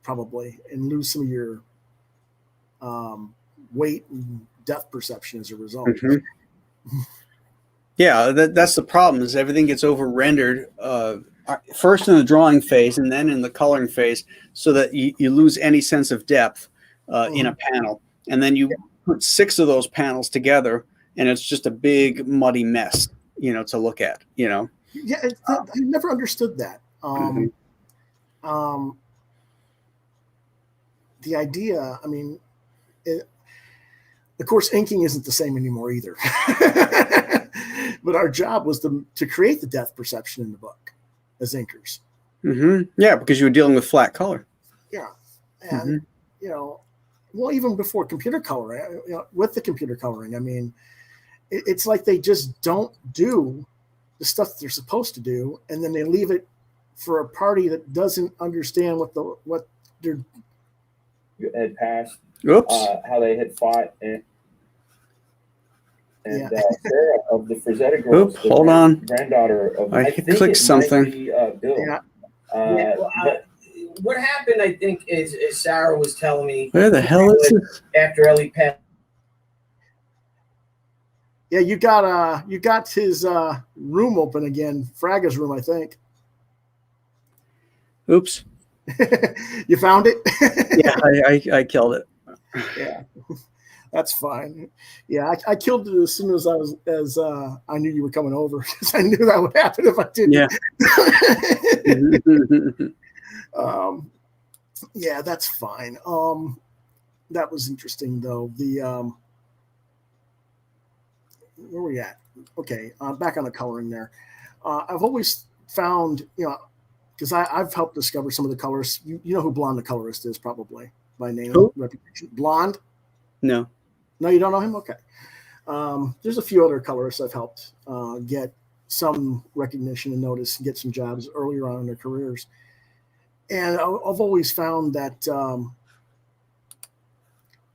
probably and lose some of your weight and depth perception as a result. Mm-hmm. Yeah, that's the problem is everything gets over-rendered first in the drawing phase and then in the coloring phase so that you lose any sense of depth in a panel. And then you put 6 of those panels together and it's just a big muddy mess, you know, to look at, you know. Yeah, I never understood that. The idea, I mean, of course, inking isn't the same anymore either. But our job was to create the depth perception in the book as inkers. Mm-hmm. Yeah, because you were dealing with flat color. Yeah. And, you know, well, even before computer coloring, with the computer coloring, I mean, it's like they just don't do the stuff that they're supposed to do, and then they leave it for a party that doesn't understand what they're had passed. Oops. How they had fought and Yeah. Sarah of the Frazetta girls. Oop, hold on. Granddaughter of. I think clicked it something. might be, Bill. Yeah. But What happened, I think, is Sarah was telling me Where the hell is this? after Ellie passed. Yeah, you got his room open again, Fraga's room, I think. Oops. You found it? Yeah, I killed it. Yeah, that's fine. Yeah, I killed it as soon as I knew you were coming over, because I knew that would happen if I didn't. Yeah. Yeah, that's fine. That was interesting though. The where are we at? Okay, back on the coloring there. I've always found, because I've helped discover some of the colors. You know who Blonde the colorist is, probably by name Who? and reputation. Blonde? No. No, you don't know him? Okay. There's a few other colorists I've helped get some recognition and notice and get some jobs earlier on in their careers. And I've always found that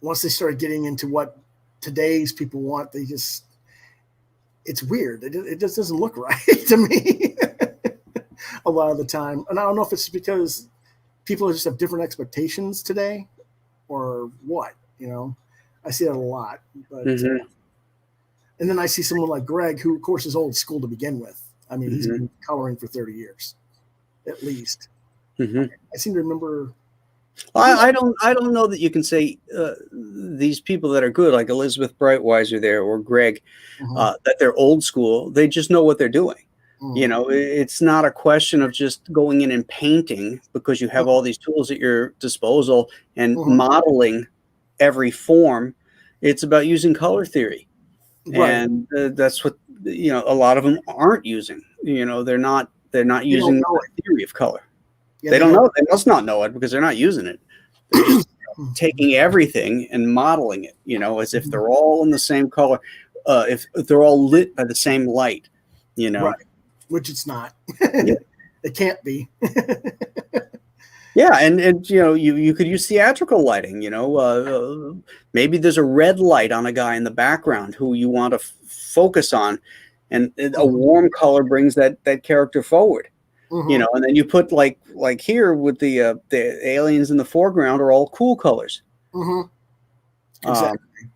once they started getting into what today's people want, it's weird. It just doesn't look right to me a lot of the time. And I don't know if it's because people just have different expectations today or what, I see that a lot. But and then I see someone like Greg, who of course is old school to begin with. I mean, he's been coloring for 30 years, at least. I seem to remember. I don't know that you can say these people that are good, like Elizabeth Brightweiser there or Greg, that they're old school. They just know what they're doing. It's not a question of just going in and painting, because you have all these tools at your disposal and modeling every form. It's about using color theory. Right. And that's what a lot of them aren't using. They're not using the theory of color. Yeah, they don't know. They must not know it because they're not using it. They're just taking everything and modeling it, as if they're all in the same color, if they're all lit by the same light, Right. Which it's not. Yeah. It can't be. Yeah, and you could use theatrical lighting. Maybe there's a red light on a guy in the background who you want to focus on, and a warm color brings that character forward. And then you put like here with the aliens in the foreground are all cool colors. Exactly.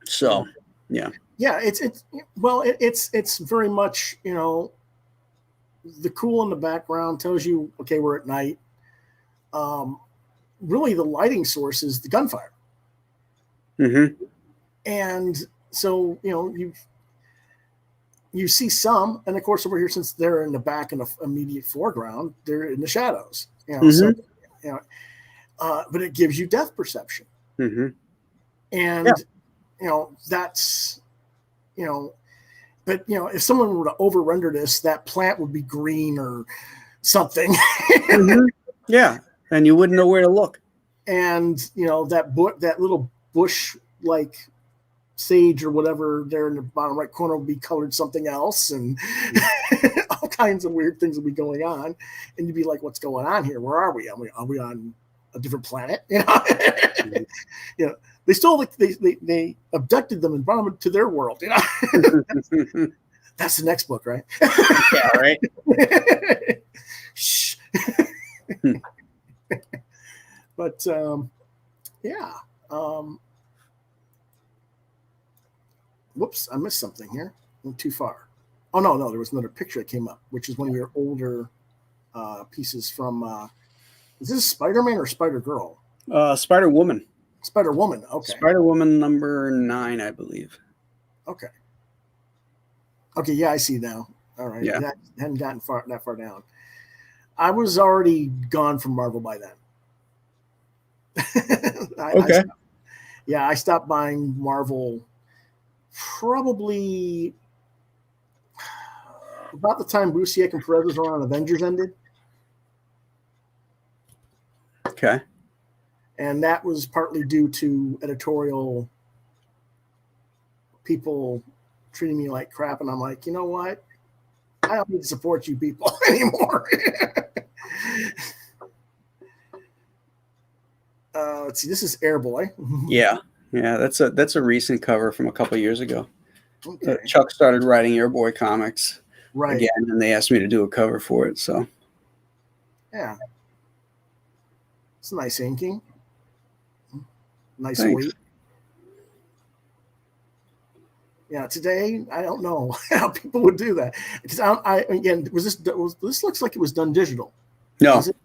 So, yeah. Yeah, it's very much, the cool in the background tells you, okay, we're at night. Really, the lighting source is the gunfire. And so, you see some, and of course over here, since they're in the back in the immediate foreground, they're in the shadows. So, but it gives you depth perception. And that's but if someone were to over render this, that plant would be green or something. Yeah, and you wouldn't know where to look. And that little bush like sage or whatever there in the bottom right corner will be colored something else, and all kinds of weird things will be going on, and you'd be like, what's going on here? Where are we? Are we on a different planet? They still they abducted them and brought them to their world. That's the next book, right? Yeah, right. Shh. But yeah. Whoops, I missed something here. Went too far. Oh no, there was another picture that came up, which is one of your older pieces from. Is this Spider-Man or Spider-Girl? Spider-Woman. Spider-Woman. Okay. Spider-Woman number 9, I believe. Okay. Okay. Yeah, I see now. All right. Yeah. That hadn't gotten that far down. I was already gone from Marvel by then. Okay. I stopped buying Marvel probably about the time Busiek and Perez was on Avengers ended. Okay. And that was partly due to editorial people treating me like crap. And I'm like, you know what? I don't need to support you people anymore. Let's see. This is Airboy. Yeah. That's a recent cover from a couple years ago. Okay. Chuck started writing Airboy comics Right. again, and they asked me to do a cover for it. So Yeah. It's nice inking. Nice Thanks. weight. Yeah, today I don't know how people would do that because this looks like it was done digital. no, Is it?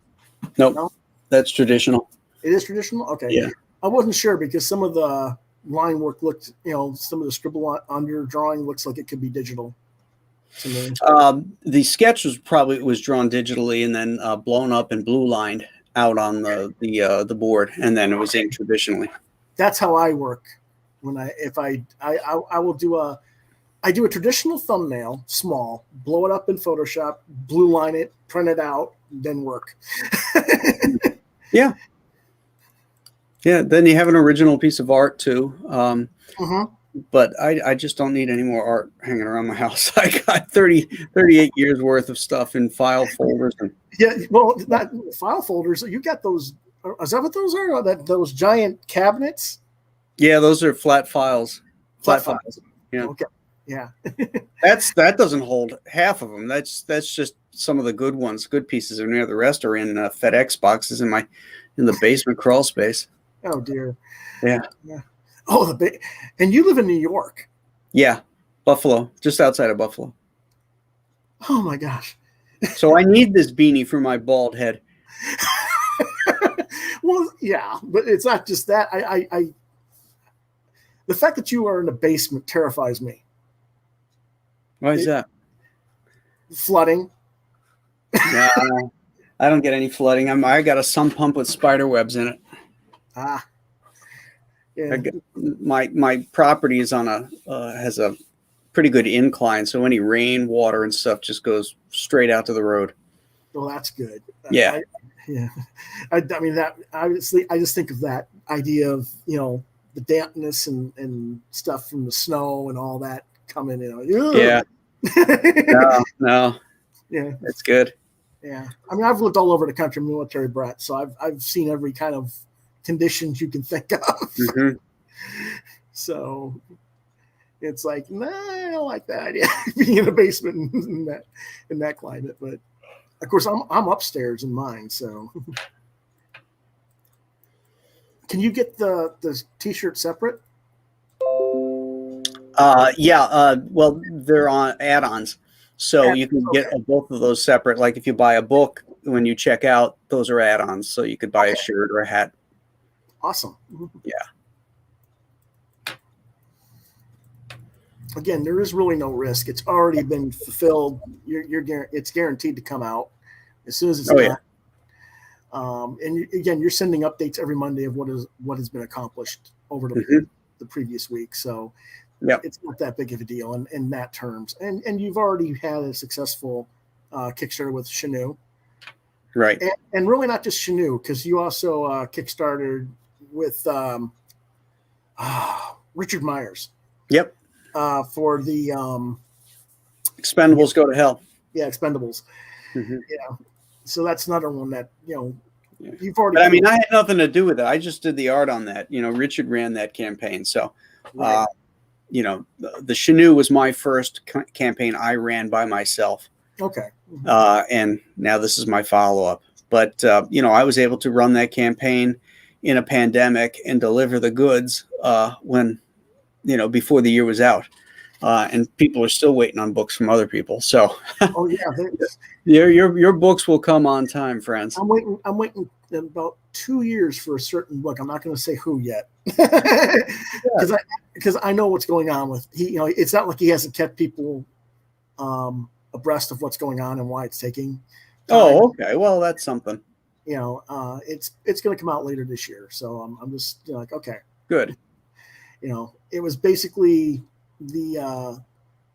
nope, No? that's traditional. It is traditional. Okay. Yeah. I wasn't sure because some of the line work looked, some of the scribble under drawing looks like it could be digital to me. The sketch was drawn digitally and then blown up and blue lined out on the board, and then it was inked traditionally. That's how I work. When I will do a traditional thumbnail, small, blow it up in Photoshop, blue line it, print it out, then work. Yeah. Then you have an original piece of art too. But I just don't need any more art hanging around my house. I got 38 years worth of stuff in file folders. Yeah, well, not file folders. You got those. Is that what those are? Those giant cabinets? Yeah, those are flat files. Flat files. Yeah. Okay. Yeah. That doesn't hold half of them. That's just some of the good ones, good pieces. And the rest are in FedEx boxes in the basement crawl space. Oh dear. Yeah. Oh, and you live in New York. Yeah, Buffalo, just outside of Buffalo. Oh my gosh. So I need this beanie for my bald head. Well, yeah, but it's not just that. The fact that you are in a basement terrifies me. Why is that? Flooding. No, I don't get any flooding. I got a sump pump with spider webs in it. Ah. Yeah. My property is on has a pretty good incline, so any rain, water, and stuff just goes straight out to the road. Well, that's good. Yeah. I mean that obviously I just think of that idea of the dampness and stuff from the snow and all that coming in. Yeah. No. Yeah. That's good. Yeah. I mean, I've lived all over the country, military brat, so I've seen every kind of conditions you can think of. Mm-hmm. So it's like, nah, I don't like that idea being in a basement in that climate. But of course, I'm upstairs in mine. So can you get the t-shirt separate? Well, they're on add-ons, so you can get both of those separate. Like if you buy a book, when you check out, those are add-ons, so you could buy a shirt or a hat. Awesome. Yeah. Again, there is really no risk. It's already been fulfilled. It's guaranteed to come out as soon as it's done. And you're sending updates every Monday of what has been accomplished over the previous week. So it's not that big of a deal in that terms. And you've already had a successful Kickstarter with CHENOO. Right. And really not just CHENOO, because you also Kickstarted with Richard Myers. Yep. For the Expendables Go to Hell. Yeah, Expendables. Mm-hmm. Yeah. So that's another one that, you've already. But I mean, I had nothing to do with it. I just did the art on that. Richard ran that campaign. So, Right. the CHENOO was my first campaign I ran by myself. Okay. And now this is my follow-up. But, I was able to run that campaign in a pandemic and deliver the goods when, before the year was out. And people are still waiting on books from other people. So, Oh yeah, your books will come on time, friends. I'm waiting about 2 years for a certain book. I'm not going to say who yet, because I know what's going on with he. It's not like he hasn't kept people abreast of what's going on and why it's taking time. Oh, okay. Well, that's something. It's going to come out later this year. So I'm just like, okay, good. It was basically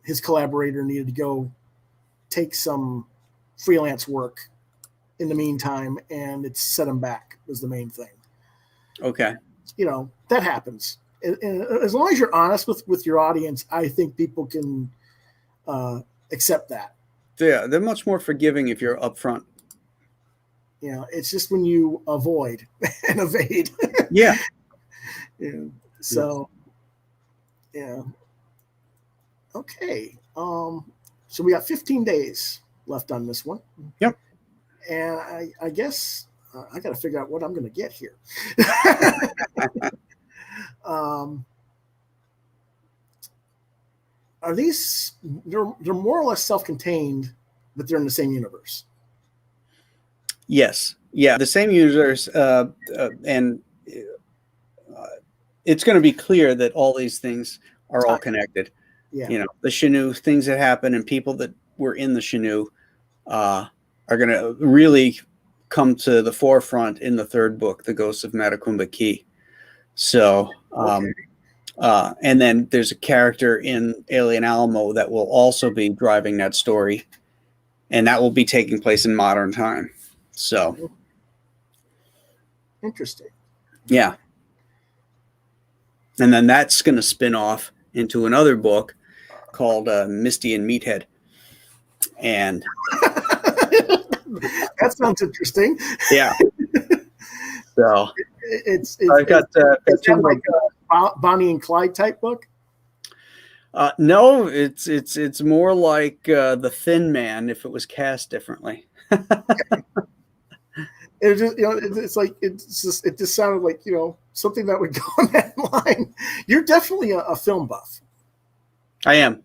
his collaborator needed to go take some freelance work in the meantime, and it set him back was the main thing. Okay. That happens. And as long as you're honest with your audience, I think people can accept that. Yeah, they're much more forgiving if you're upfront. It's just when you avoid and evade. Yeah. So, yeah. Okay. So we got 15 days left on this one. Yep. And I guess I got to figure out what I'm going to get here. Are these? They're more or less self-contained, but they're in the same universe. Yes. Yeah. The same universe, and it's going to be clear that all these things are all connected. Yeah. The CHENOO, things that happen, and people that were in the CHENOO are going to really come to the forefront in the third book, The Ghosts of Matacumba Key. So, and then there's a character in Alien Alamo that will also be driving that story, and that will be taking place in modern time. So, interesting. Yeah. And then that's going to spin off into another book called Misty and Meathead. And that sounds interesting. Yeah. So it's I've got two like a Bonnie and Clyde type book. No, it's more like The Thin Man if it was cast differently. It just it just sounded like something that would go on that line. You're definitely a film buff. I am.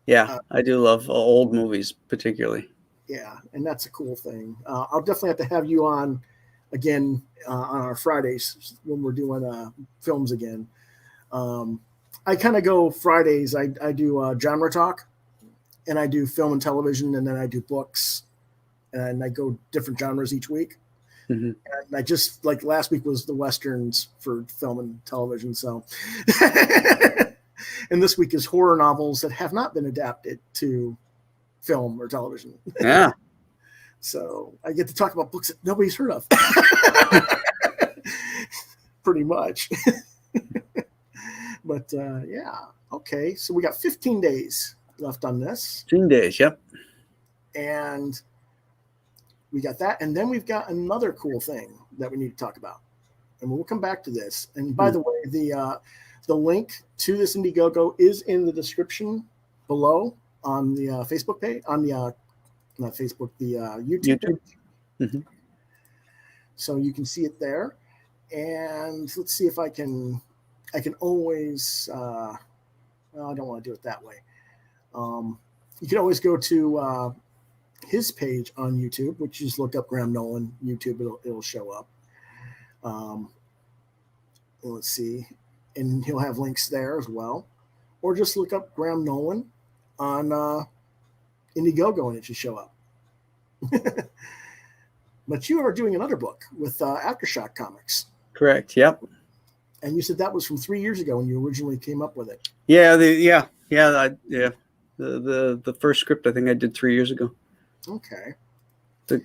Yeah, I do love old movies particularly. Yeah, and that's a cool thing. I'll definitely have to have you on again on our Fridays when we're doing films again. I kind of go Fridays. I do genre talk, and I do film and television, and then I do books, and I go different genres each week. Mm-hmm. And I just like last week was the Westerns for film and television. So, and this week is horror novels that have not been adapted to film or television. Yeah. So I get to talk about books that nobody's heard of. Pretty much. But yeah. Okay. So we got 15 days left on this. 15 days. Yep. And we got that. And then we've got another cool thing that we need to talk about. And we'll come back to this. And by the way, the link to this Indiegogo is in the description below on the Facebook page, on the not Facebook, the YouTube page. Mm-hmm. So you can see it there. And let's see if I can always, well, I don't want to do it that way. You can always go to his page on YouTube, which is look up Graham Nolan YouTube. It'll show up. Let's see. And he'll have links there as well. Or just look up Graham Nolan on Indiegogo and it should show up. But you are doing another book with Aftershock Comics. Correct. Yep. And you said that was from 3 years ago when you originally came up with it. Yeah. The first script I think I did 3 years ago. Okay. The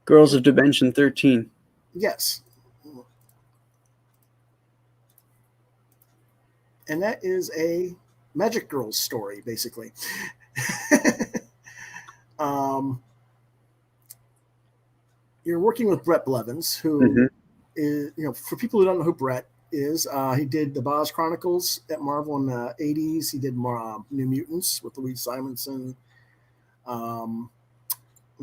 Girls of Dimension 13. Yes. And that is a Magic Girls story, basically. You're working with Bret Blevins, who is, for people who don't know who Bret is, he did the Boz Chronicles at Marvel in the 80s. He did New Mutants with Louise Simonson. I'm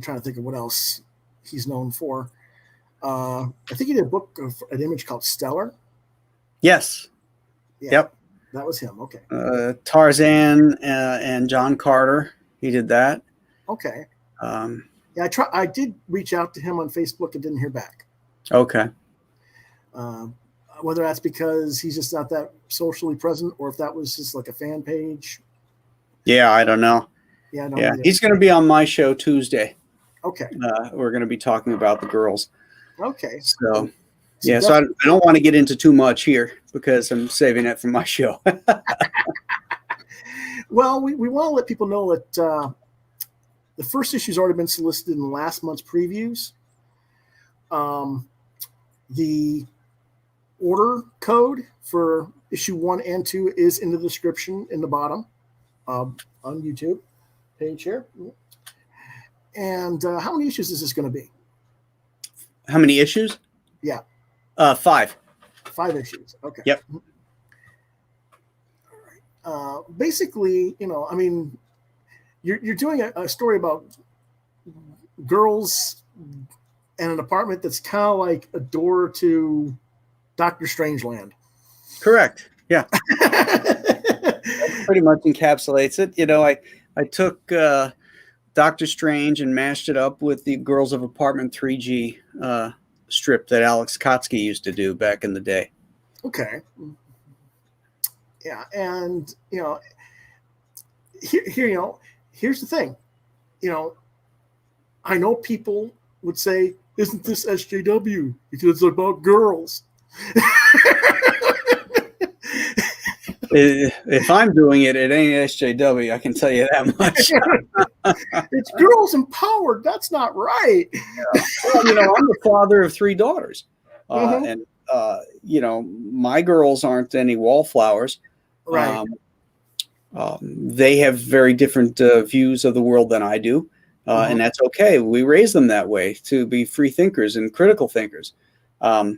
trying to think of what else he's known for. I think he did a book of an image called Stellar. Yes. Yeah, yep. That was him. Okay. Tarzan and John Carter. He did that. Okay. Yeah, I did reach out to him on Facebook and didn't hear back. Okay. Whether that's because he's just not that socially present, or if that was just like a fan page. Yeah, I don't know. Yeah, he's going to be on my show Tuesday. Okay. We're going to be talking about the girls. Okay. So I don't want to get into too much here because I'm saving it for my show. Well, we want to let people know that the first issue's already been solicited in last month's previews. The order code for issue 1 and 2 is in the description in the bottom on YouTube page here. And how many issues is this going to be? How many issues? Yeah. 5. 5 issues. Okay. Yep. Basically, I mean, you're doing a story about girls and an apartment that's kind of like a door to Doctor Strangeland. Correct. Yeah. That pretty much encapsulates it. I took Doctor Strange and mashed it up with the Girls of Apartment 3G strip that Alex Kotsky used to do back in the day. Okay. Yeah, and here, here's the thing. I know people would say, "Isn't this SJW? Because it's about girls." If I'm doing it, it ain't SJW. I can tell you that much. It's girls empowered. That's not right. Yeah. Well, I'm the father of 3 daughters, and my girls aren't any wallflowers. Right. They have very different views of the world than I do, and that's okay. We raise them that way to be free thinkers and critical thinkers. How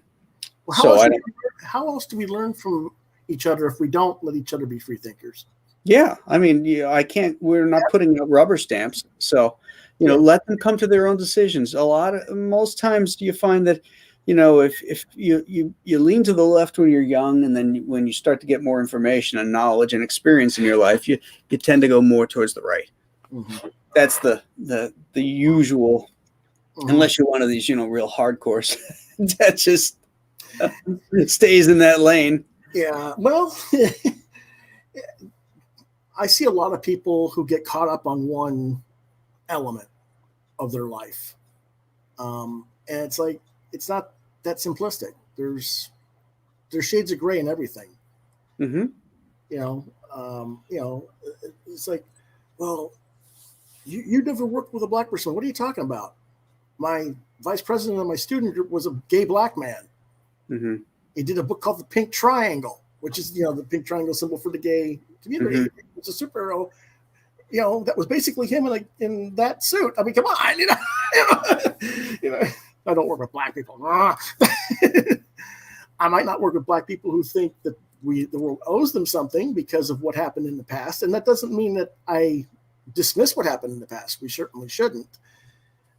else do we learn from each other if we don't let each other be free thinkers? Yeah, I mean, I can't. We're not putting up rubber stamps, so let them come to their own decisions. Most times, you find that if you lean to the left when you're young, and then when you start to get more information and knowledge and experience in your life, you tend to go more towards the right. Mm-hmm. That's the usual, unless you're one of these real hardcores that just stays in that lane. Yeah, well, I see a lot of people who get caught up on one element of their life, and it's like it's not that simplistic. There's shades of gray in everything. Mm-hmm. It's like, well, you never worked with a black person. What are you talking about? My vice president of my student group was a gay black man. Mm-hmm. He did a book called The Pink Triangle, which is, the pink triangle symbol for the gay community. Mm-hmm. It's a superhero, that was basically him in that suit. I mean, come on, I don't work with black people. I might not work with black people who think that the world owes them something because of what happened in the past. And that doesn't mean that I dismiss what happened in the past. We certainly shouldn't.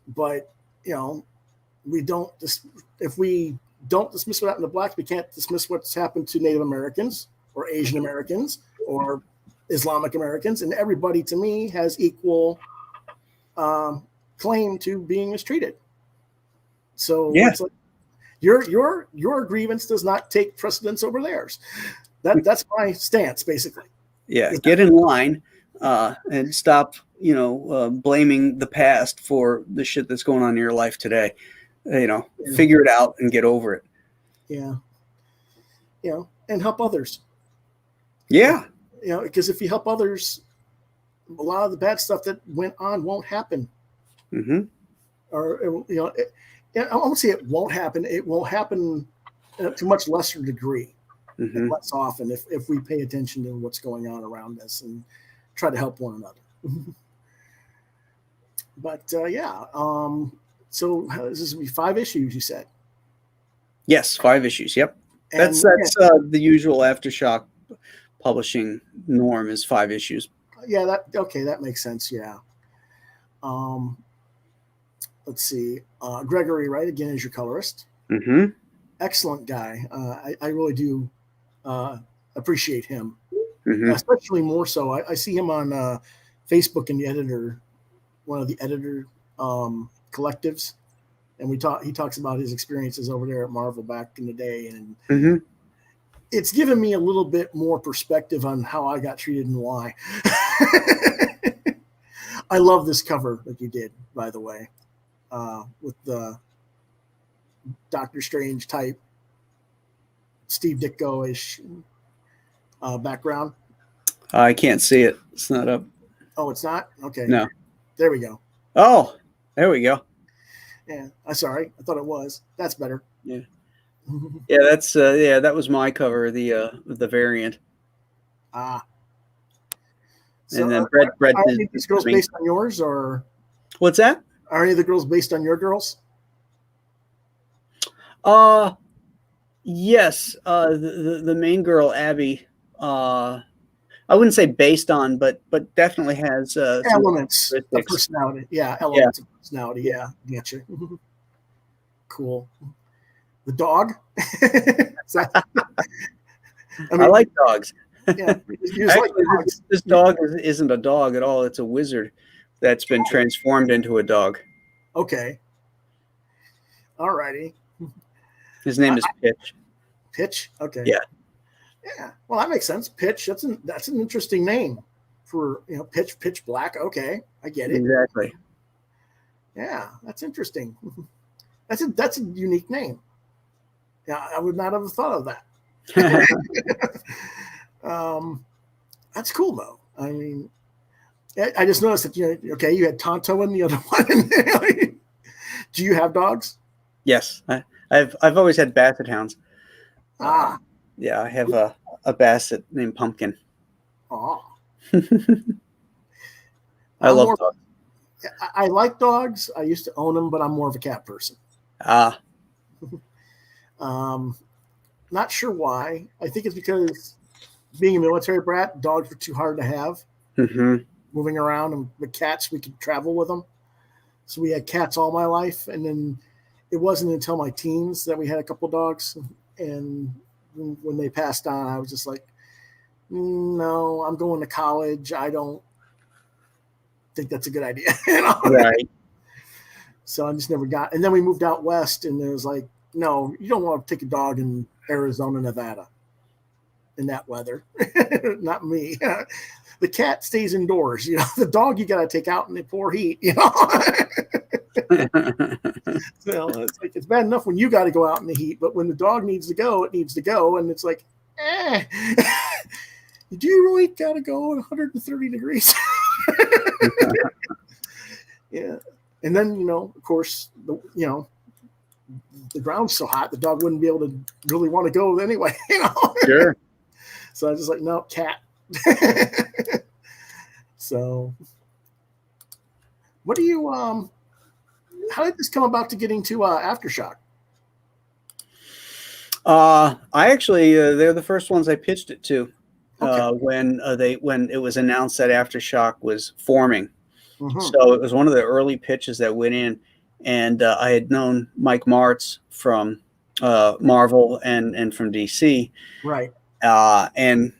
But, we don't, if we don't dismiss what happened to blacks, we can't dismiss what's happened to Native Americans or Asian Americans or Islamic Americans. And everybody, to me, has equal claim to being mistreated. So yeah. It's like, your grievance does not take precedence over theirs. That's my stance, basically. Yeah, get in line and stop, blaming the past for the shit that's going on in your life today. Figure it out and get over it. Yeah. And help others. Yeah. Because if you help others, a lot of the bad stuff that went on won't happen. Mm-hmm. Or, I won't say it won't happen. It will happen to much lesser degree, and less often if we pay attention to what's going on around us and try to help one another. But so this is going to be 5 issues, you said? Yes, 5 issues. Yep. And, that's the usual Aftershock publishing norm is 5 issues. Yeah, that makes sense. Yeah. Let's see. Gregory Wright again is your colorist. Mm-hmm. Excellent guy. I really do appreciate him, especially more so. I see him on Facebook in the editor, one of the editor collectives, and he talks about his experiences over there at Marvel back in the day, and it's given me a little bit more perspective on how I got treated and why. I love this cover that you did, by the way, with the Doctor Strange type Steve Ditko-ish background. I can't see it. It's not up. Oh, it's not? Okay. No. There we go. Oh, there we go. Yeah. I'm sorry. I thought it was. That's better. Yeah. Yeah, that's that was my cover, the variant. Ah. And then Brett Brett are did any of these girls based on yours, or what's that? are any of the girls based on your girls? Yes. The main girl, Abby, I wouldn't say based on, but definitely has some Elements of characteristics. personality. Yeah, elements of personality. Yeah, getcha. Cool. The dog. I like dogs. Yeah, you just like Actually, dogs. this dog isn't a dog at all. It's a wizard that's been transformed into a dog. Okay. All righty. His name is Pitch. Pitch. Okay. Yeah. Yeah. Well, that makes sense. Pitch. That's an interesting name for Pitch Black. Okay, I get it. Exactly. Yeah, that's interesting. That's a unique name. Yeah, I would not have thought of that. That's cool though. I mean, I just noticed that you had Tonto in the other one. Do you have dogs? Yes, I've always had basset hounds. Yeah, I have a basset named Pumpkin. Oh, I love dogs. I like dogs. I used to own them, but I'm more of a cat person. Not sure why. I think it's because being a military brat, dogs were too hard to have. Moving around, and with cats, we could travel with them. So we had cats all my life, and then it wasn't until my teens that we had a couple dogs. And when they passed on, I was just like, no, I'm going to college. I don't think that's a good idea. Right. So I just never got. And then we moved out west, and it was like, no, you don't want to take a dog in Arizona, Nevada in that weather. Not me. The cat stays indoors. The dog you got to take out in the poor heat. So it's like it's bad enough when you got to go out in the heat, but when the dog needs to go, it needs to go, and it's like, do you really got to go at 130 degrees? Yeah, and then of course, the ground's so hot, the dog wouldn't be able to really want to go anyway. Sure. So I was just like, no, cat. So, what do you how did this come about to getting to Aftershock? I actually they're the first ones I pitched it to. Okay. When it was announced that Aftershock was forming. So it was one of the early pitches that went in, and I had known Mike Martz from Marvel and from DC, right? And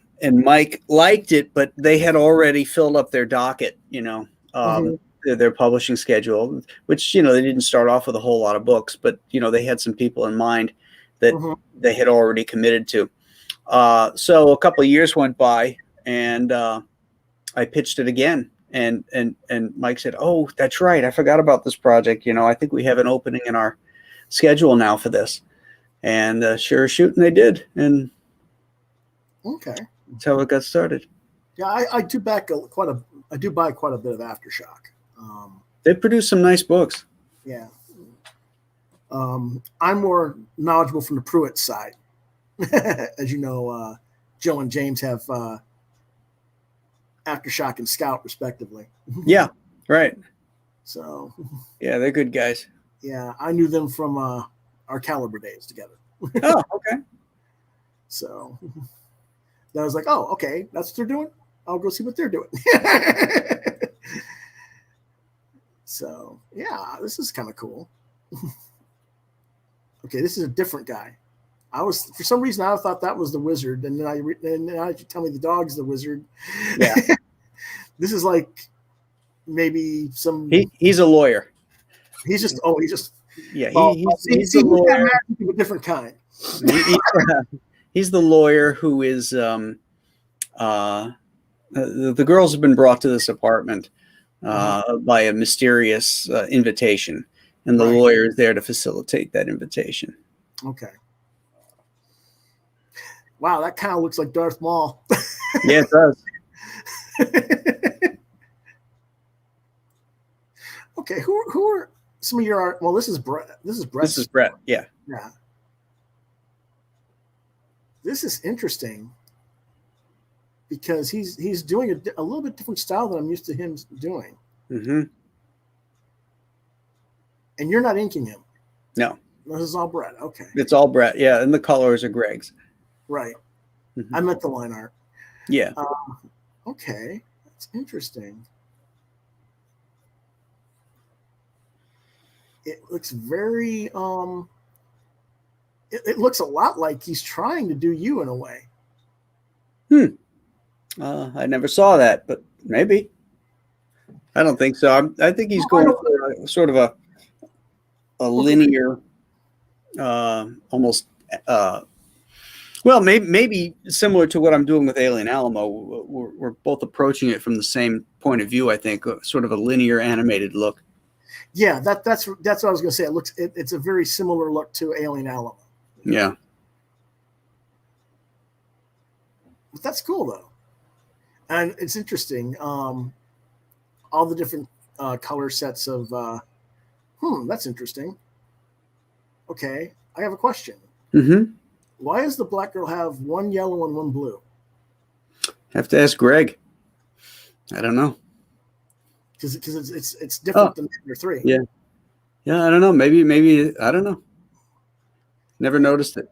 Mike liked it, but they had already filled up their docket, their publishing schedule, which they didn't start off with a whole lot of books, but they had some people in mind that they had already committed to. So a couple of years went by, and I pitched it again. And Mike said, "Oh, that's right. I forgot about this project. I think we have an opening in our schedule now for this." And sure as shooting, they did. And okay, that's how it got started. Yeah, I do buy quite a bit of Aftershock. They produce some nice books. Yeah. I'm more knowledgeable from the Pruitt side. As you know, Joe and James have Aftershock and Scout, respectively. Yeah, right. So. Yeah, they're good guys. Yeah, I knew them from our Caliber days together. Oh, okay. So I was like, oh, okay, that's what they're doing. I'll go see what they're doing. So, yeah, this is kind of cool. Okay, this is a different guy. For some reason, I thought that was the wizard, and then now you tell me the dog's the wizard. Yeah. This is like maybe some. He's a lawyer. He's just. Yeah, he's a lawyer. He's a different kind. He's the lawyer who is. The girls have been brought to this apartment by a mysterious invitation, and the lawyer is there to facilitate that invitation. Okay. Wow, that kind of looks like Darth Maul. Yeah, it does. Okay, who are some of your art? Well, this is Bret. This is Bret. Yeah. Yeah. This is interesting because he's doing a little bit different style than I'm used to him doing. Mm-hmm. And you're not inking him. No. This is all Bret. Okay. It's all Bret. Yeah, and the colors are Greg's. Right. Mm-hmm. I meant the line art. Yeah. Okay. That's interesting. It looks very it looks a lot like he's trying to do you in a way. I never saw that, but maybe. I don't think so. I think he's going for a, sort of a linear, almost. Well, maybe similar to what I'm doing with Alien Alamo. We're both approaching it from the same point of view. I think sort of a linear animated look. Yeah, that's what I was going to say. It's a very similar look to Alien Alamo. Yeah. But that's cool though, and it's interesting. All the different color sets of. That's interesting. Okay, I have a question. Mm-hmm. Why does the black girl have one yellow and one blue? Have to ask Greg. I don't know. Because it's different than the 3. Yeah. Yeah, I don't know. Maybe I don't know. Never noticed it.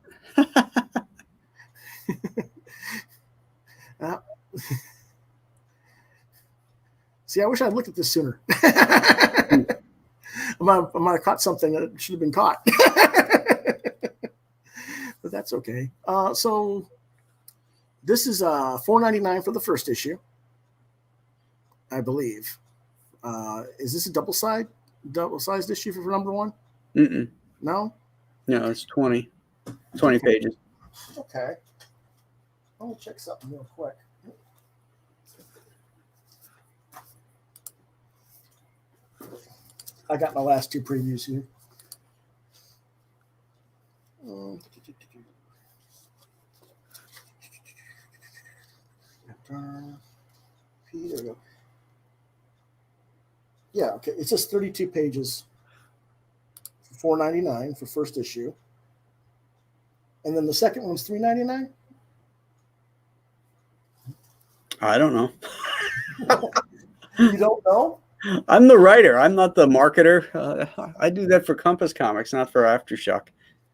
See, I wish I'd looked at this sooner. I might have caught something that should have been caught. But that's okay. So this is $4.99 for the first issue, I believe. Is this a double-sized issue for number 1? Mm-mm. No? No, it's 20 pages. Okay. Let me check something real quick. I got my last 2 previews here. There we go. Yeah, okay. It says 32 pages, $4.99 for first issue, and then the second one's $3.99. I don't know. You don't know? I'm the writer. I'm not the marketer. I do that for Compass Comics, not for Aftershock.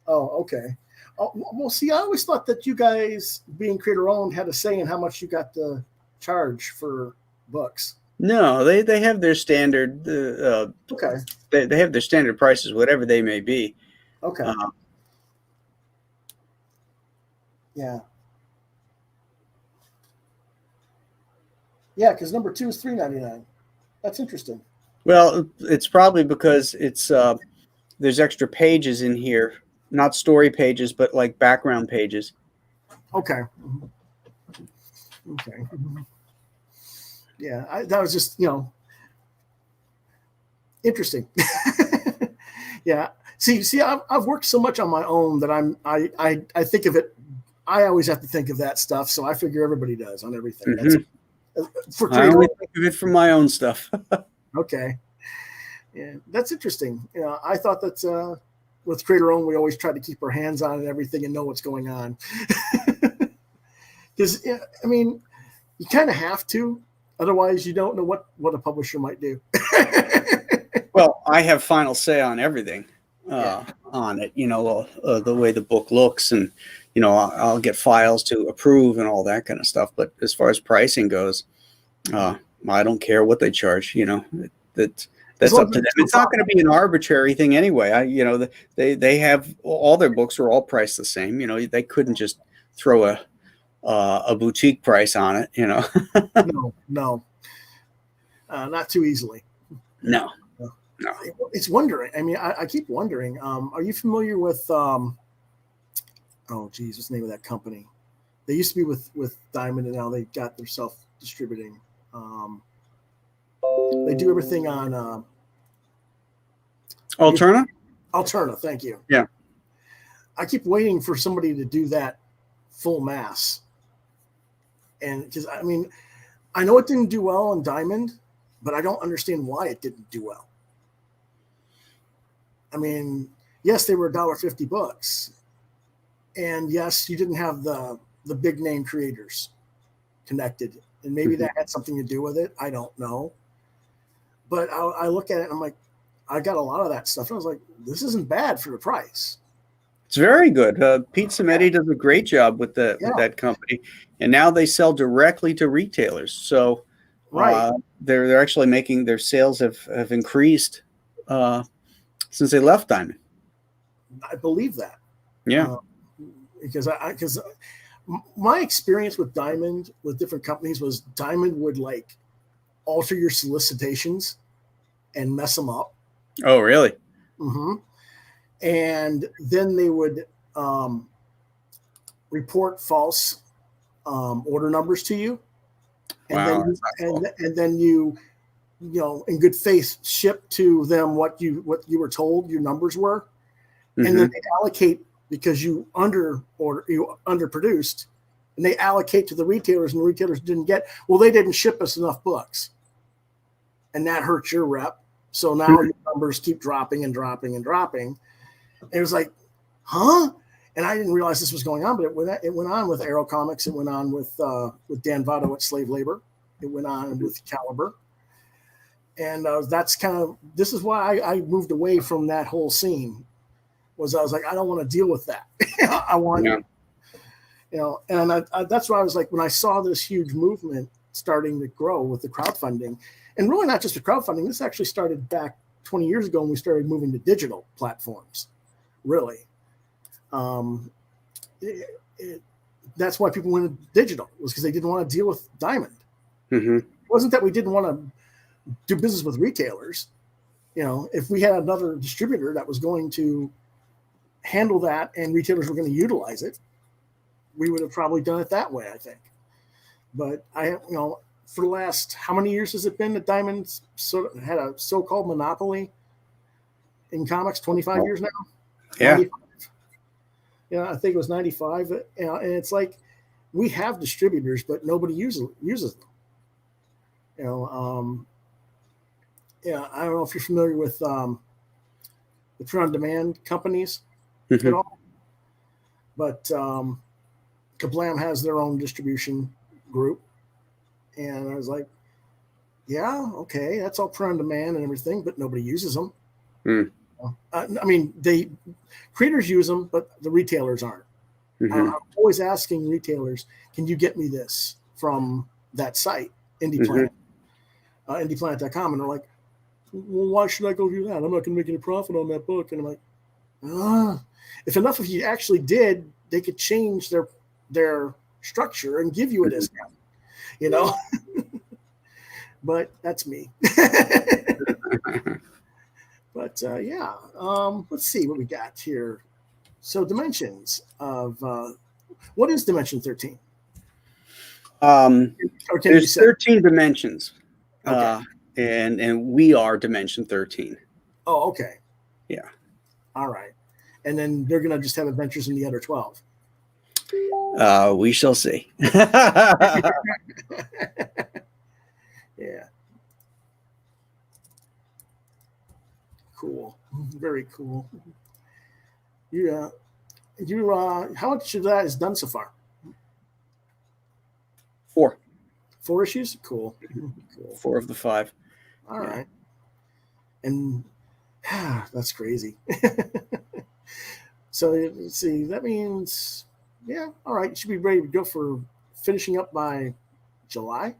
Oh, okay. Oh, well, see, I always thought that you guys, being creator-owned, had a say in how much you got to charge for books. No, they have their standard. Okay. They have their standard prices, whatever they may be. Okay. Yeah. Yeah, because number 2 is $3.99. That's interesting. Well, it's probably because it's there's extra pages in here, not story pages, but like background pages. Okay. Okay. Yeah, that was just, interesting. Yeah. See, I've worked so much on my own that I think of it. I always have to think of that stuff, so I figure everybody does on everything. Mm-hmm. For I only think of it for my own stuff. Okay. Yeah, that's interesting. I thought that with creator owned, we always try to keep our hands on everything and know what's going on. Because I mean, you kind of have to, otherwise you don't know what a publisher might do. Well, I have final say on everything on it. The way the book looks, and I'll get files to approve and all that kind of stuff. But as far as pricing goes, I don't care what they charge. That's up to them. It's not going to be an arbitrary thing anyway. They have all their books are all priced the same. They couldn't just throw a boutique price on it. No, not too easily. No. It's wondering. I mean, I keep wondering. Are you familiar with? Oh, geez, what's the name of that company? They used to be with Diamond, and now they got their self-distributing. They do everything on Alterna. Alterna, thank you. Yeah. I keep waiting for somebody to do that full mass. And because I mean, I know it didn't do well on Diamond, but I don't understand why it didn't do well. I mean, yes, they were $1.50 books. And yes, you didn't have the big name creators connected, and maybe that had something to do with it. I don't know. But I look at it and I'm like, I got a lot of that stuff. And I was like, this isn't bad for the price. It's very good. Pete Cimetti does a great job with with that company, and now they sell directly to retailers. So they're actually making their sales have increased since they left Diamond. I believe that. Yeah, because my experience with Diamond with different companies was Diamond would like alter your solicitations and mess them up. Oh, really? Mm-hmm. And then they would report false order numbers to you, and then you in good faith ship to them what you were told your numbers were, and then they allocate because you underproduced, and they allocate to the retailers, and the retailers didn't get. Well, they didn't ship us enough books, and that hurts your rep. So now your numbers keep dropping and dropping and dropping. And it was like, huh? And I didn't realize this was going on, but it went on with Arrow Comics. It went on with Dan Votto at Slave Labor. It went on with Caliber. And this is why I moved away from that whole scene. I was like, I don't want to deal with that. I want, and that's why I was like, when I saw this huge movement starting to grow with the crowdfunding, and really not just the crowdfunding, this actually started back 20 years ago when we started moving to digital platforms. Really. That's why people went to digital, was because they didn't want to deal with Diamond. It wasn't that we didn't want to do business with retailers. If we had another distributor that was going to handle that and retailers were going to utilize it, we would have probably done it that way, I think. But for the last, how many years has it been that Diamond sort of had a so-called monopoly in comics? 25 years now? Yeah. 95? I think it was 95. And it's like, we have distributors, but nobody uses them. I don't know if you're familiar with the print-on-demand companies at all, but Kablam has their own distribution group. And I was like, yeah, okay, that's all print-on-demand and everything, but nobody uses them. I mean, creators use them, but the retailers aren't. I'm always asking retailers, can you get me this from that site, IndiePlanet, IndiePlanet.com? And they're like, well, why should I go do that? I'm not going to make any profit on that book. And I'm like, if enough of you actually did, they could change their structure and give you a discount, But that's me. But let's see what we got here. So dimensions of what is Dimension 13? There's 13 dimensions. Okay. And we are Dimension 13. Oh, okay. Yeah. All right. And then they're going to just have adventures in the other 12. We shall see. Yeah. Cool. Very cool. Yeah. How much of that is done so far? 4. 4 issues? Cool. 4 of the 5. All right. And that's crazy. So let's see. That means, all right. You should be ready to go for finishing up by July.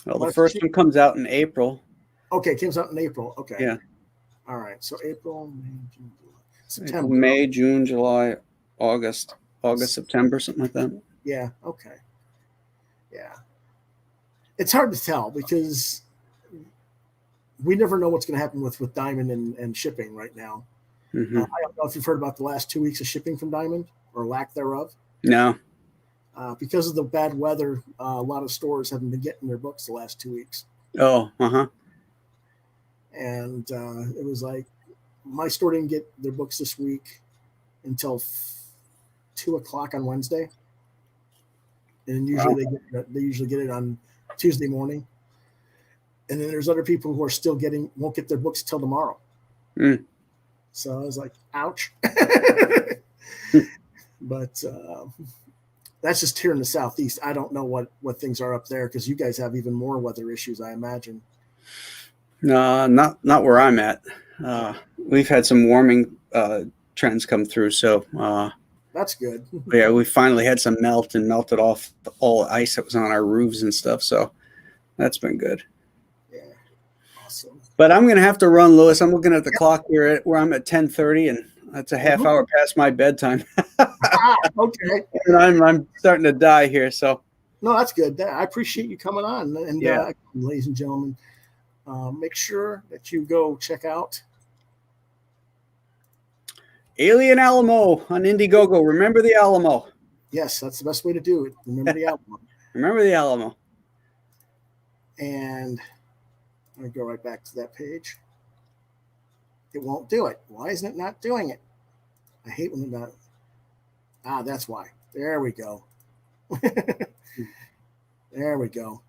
Well, the first one comes out in April. Okay, it comes out in April. Okay. Yeah. All right. So April, May, June, July, September. May, June, July, August, September, something like that. Yeah. Okay. Yeah. It's hard to tell because we never know what's going to happen with Diamond and shipping right now. I don't know if you've heard about the last 2 weeks of shipping from Diamond or lack thereof. No. Because of the bad weather, a lot of stores haven't been getting their books the last 2 weeks. Oh, And it was like, my store didn't get their books this week until 2:00 on Wednesday. And usually they usually get it on Tuesday morning. And then there's other people who are still won't get their books till tomorrow. So I was like, ouch. But that's just here in the Southeast. I don't know what things are up there because you guys have even more weather issues, I imagine. No, not where I'm at. We've had some warming trends come through, so that's good. Yeah, we finally had some melted off all the ice that was on our roofs and stuff. So that's been good. Yeah, awesome. But I'm going to have to run, Lewis. I'm looking at the clock here where I'm at 10:30, and that's a half hour past my bedtime. Okay. And I'm starting to die here. So no, that's good. I appreciate you coming on. And yeah. Ladies and gentlemen, make sure that you go check out Alien Alamo on Indiegogo. Remember the Alamo. Yes, that's the best way to do it. Remember the Alamo. Remember the Alamo. And I'm going to go right back to that page. It won't do it. Why isn't it not doing it? I hate when they're not. That's why. There we go. There we go.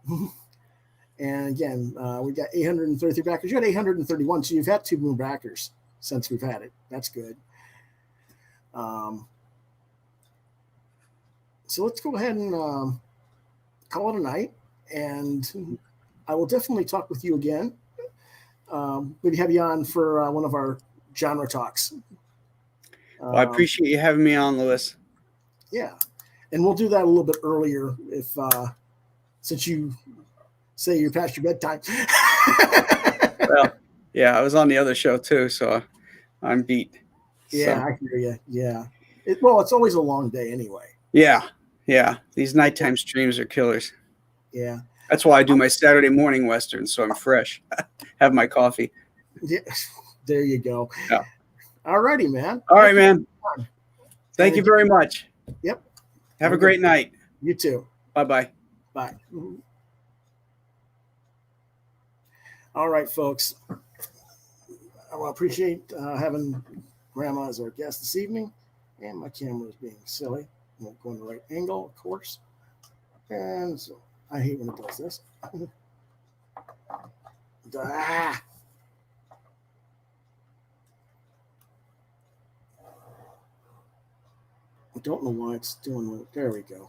And again, we got 833 backers. You got 831, so you've had 2 more backers since we've had it. That's good. So let's go ahead and call it a night. And I will definitely talk with you again. We'd have you on for one of our genre talks. Well, I appreciate you having me on, Lewis. Yeah. And we'll do that a little bit earlier if since you say you're past your bedtime. Well, yeah, I was on the other show too, so I'm beat. Yeah, So. I hear you. Yeah. It's always a long day anyway. Yeah. These nighttime streams are killers. Yeah. That's why I do my Saturday morning Westerns, so I'm fresh. Have my coffee. Yeah. There you go. Yeah. All righty, man. All right, man. Thank you very much. Yep. Have a great night. You too. Bye-bye. Bye. All right, folks. I appreciate having Grandma as our guest this evening. And my camera is being silly. Won't go in the right angle, of course. And so I hate when it does this. I don't know why it's doing it. There we go.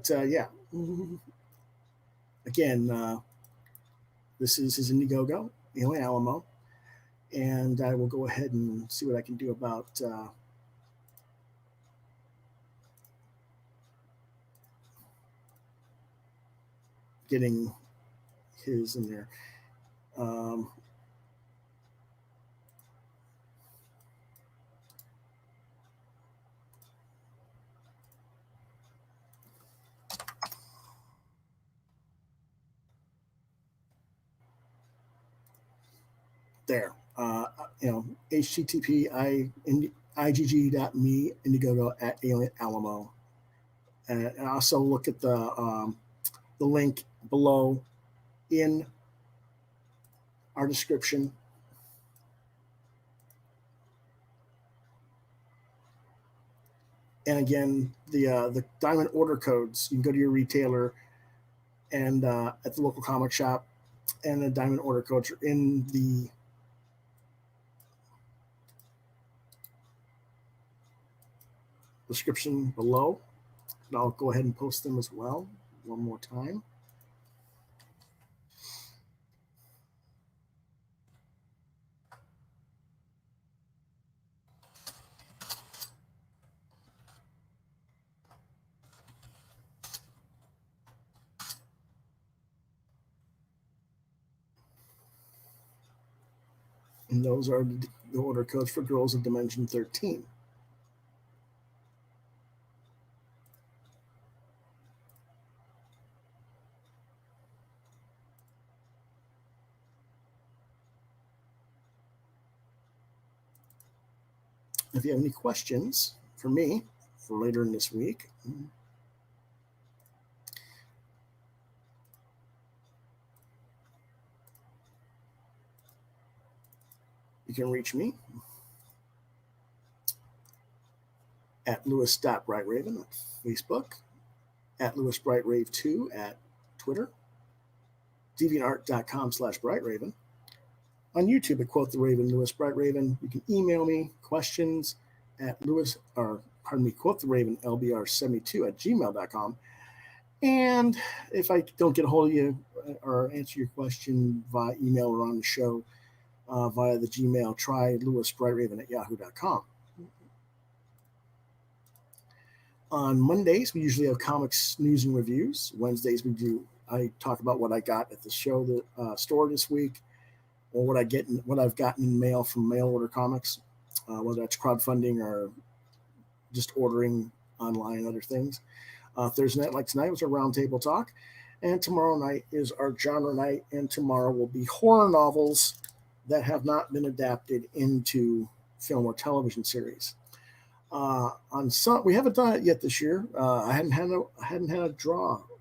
Yeah. Again, this is his Indiegogo, Alien Alamo. And I will go ahead and see what I can do about getting his in there. There. http igg.me Indiegogo at Alien Alamo. And also look at the link below in our description. And again, the diamond order codes, you can go to your retailer and at the local comic shop, and the diamond order codes are in the description below. And I'll go ahead and post them as well one more time. And those are the order codes for Girls of Dimension 13. If you have any questions for me for later in this week, you can reach me at Lewis.BrightRaven at Facebook, at LewisBrightRave2 at Twitter, deviantart.com/BrightRaven, on YouTube at Quoth the Raven, Lewis Bright Raven. You can email me questions at Quoth the Raven, LBR72 at gmail.com. And if I don't get a hold of you or answer your question via email or on the show via the Gmail, try lewisbrightraven at yahoo.com. On Mondays, we usually have comics news and reviews. Wednesdays, I talk about what I got at the show, the store this week, or what I've gotten in mail from mail order comics, whether that's crowdfunding or just ordering online and other things. Thursday night, like tonight, was our roundtable talk, and tomorrow night is our genre night, and tomorrow will be horror novels that have not been adapted into film or television series. On some, we haven't done it yet this year. I hadn't had a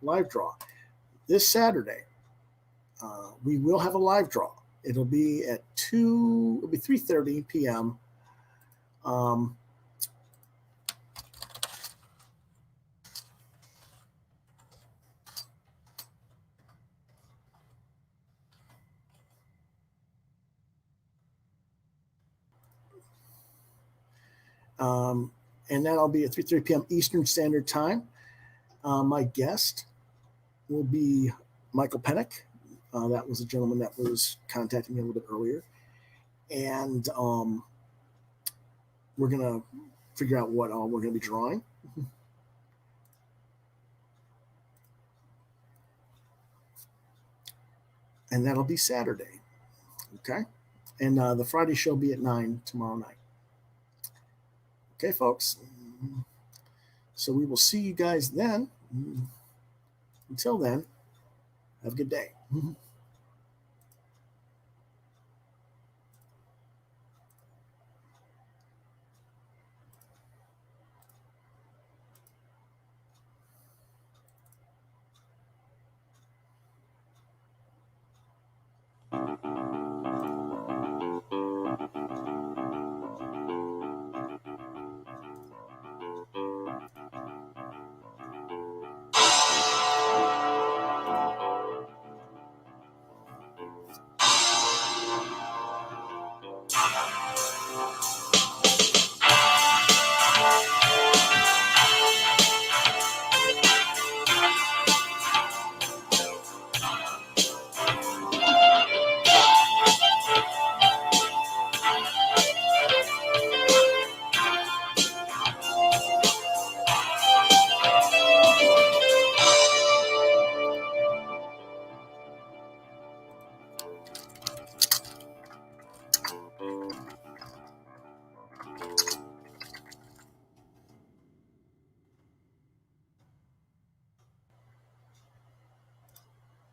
live draw. This Saturday, we will have a live draw. It'll be at 3:30 p.m. And that'll be at 3:30 p.m. Eastern Standard Time. My guest will be Michael Pennick. That was a gentleman that was contacting me a little bit earlier. And we're going to figure out what all we're going to be drawing. And that'll be Saturday. Okay? And the Friday show will be at 9 tomorrow night. Okay, folks. So we will see you guys then. Until then, have a good day.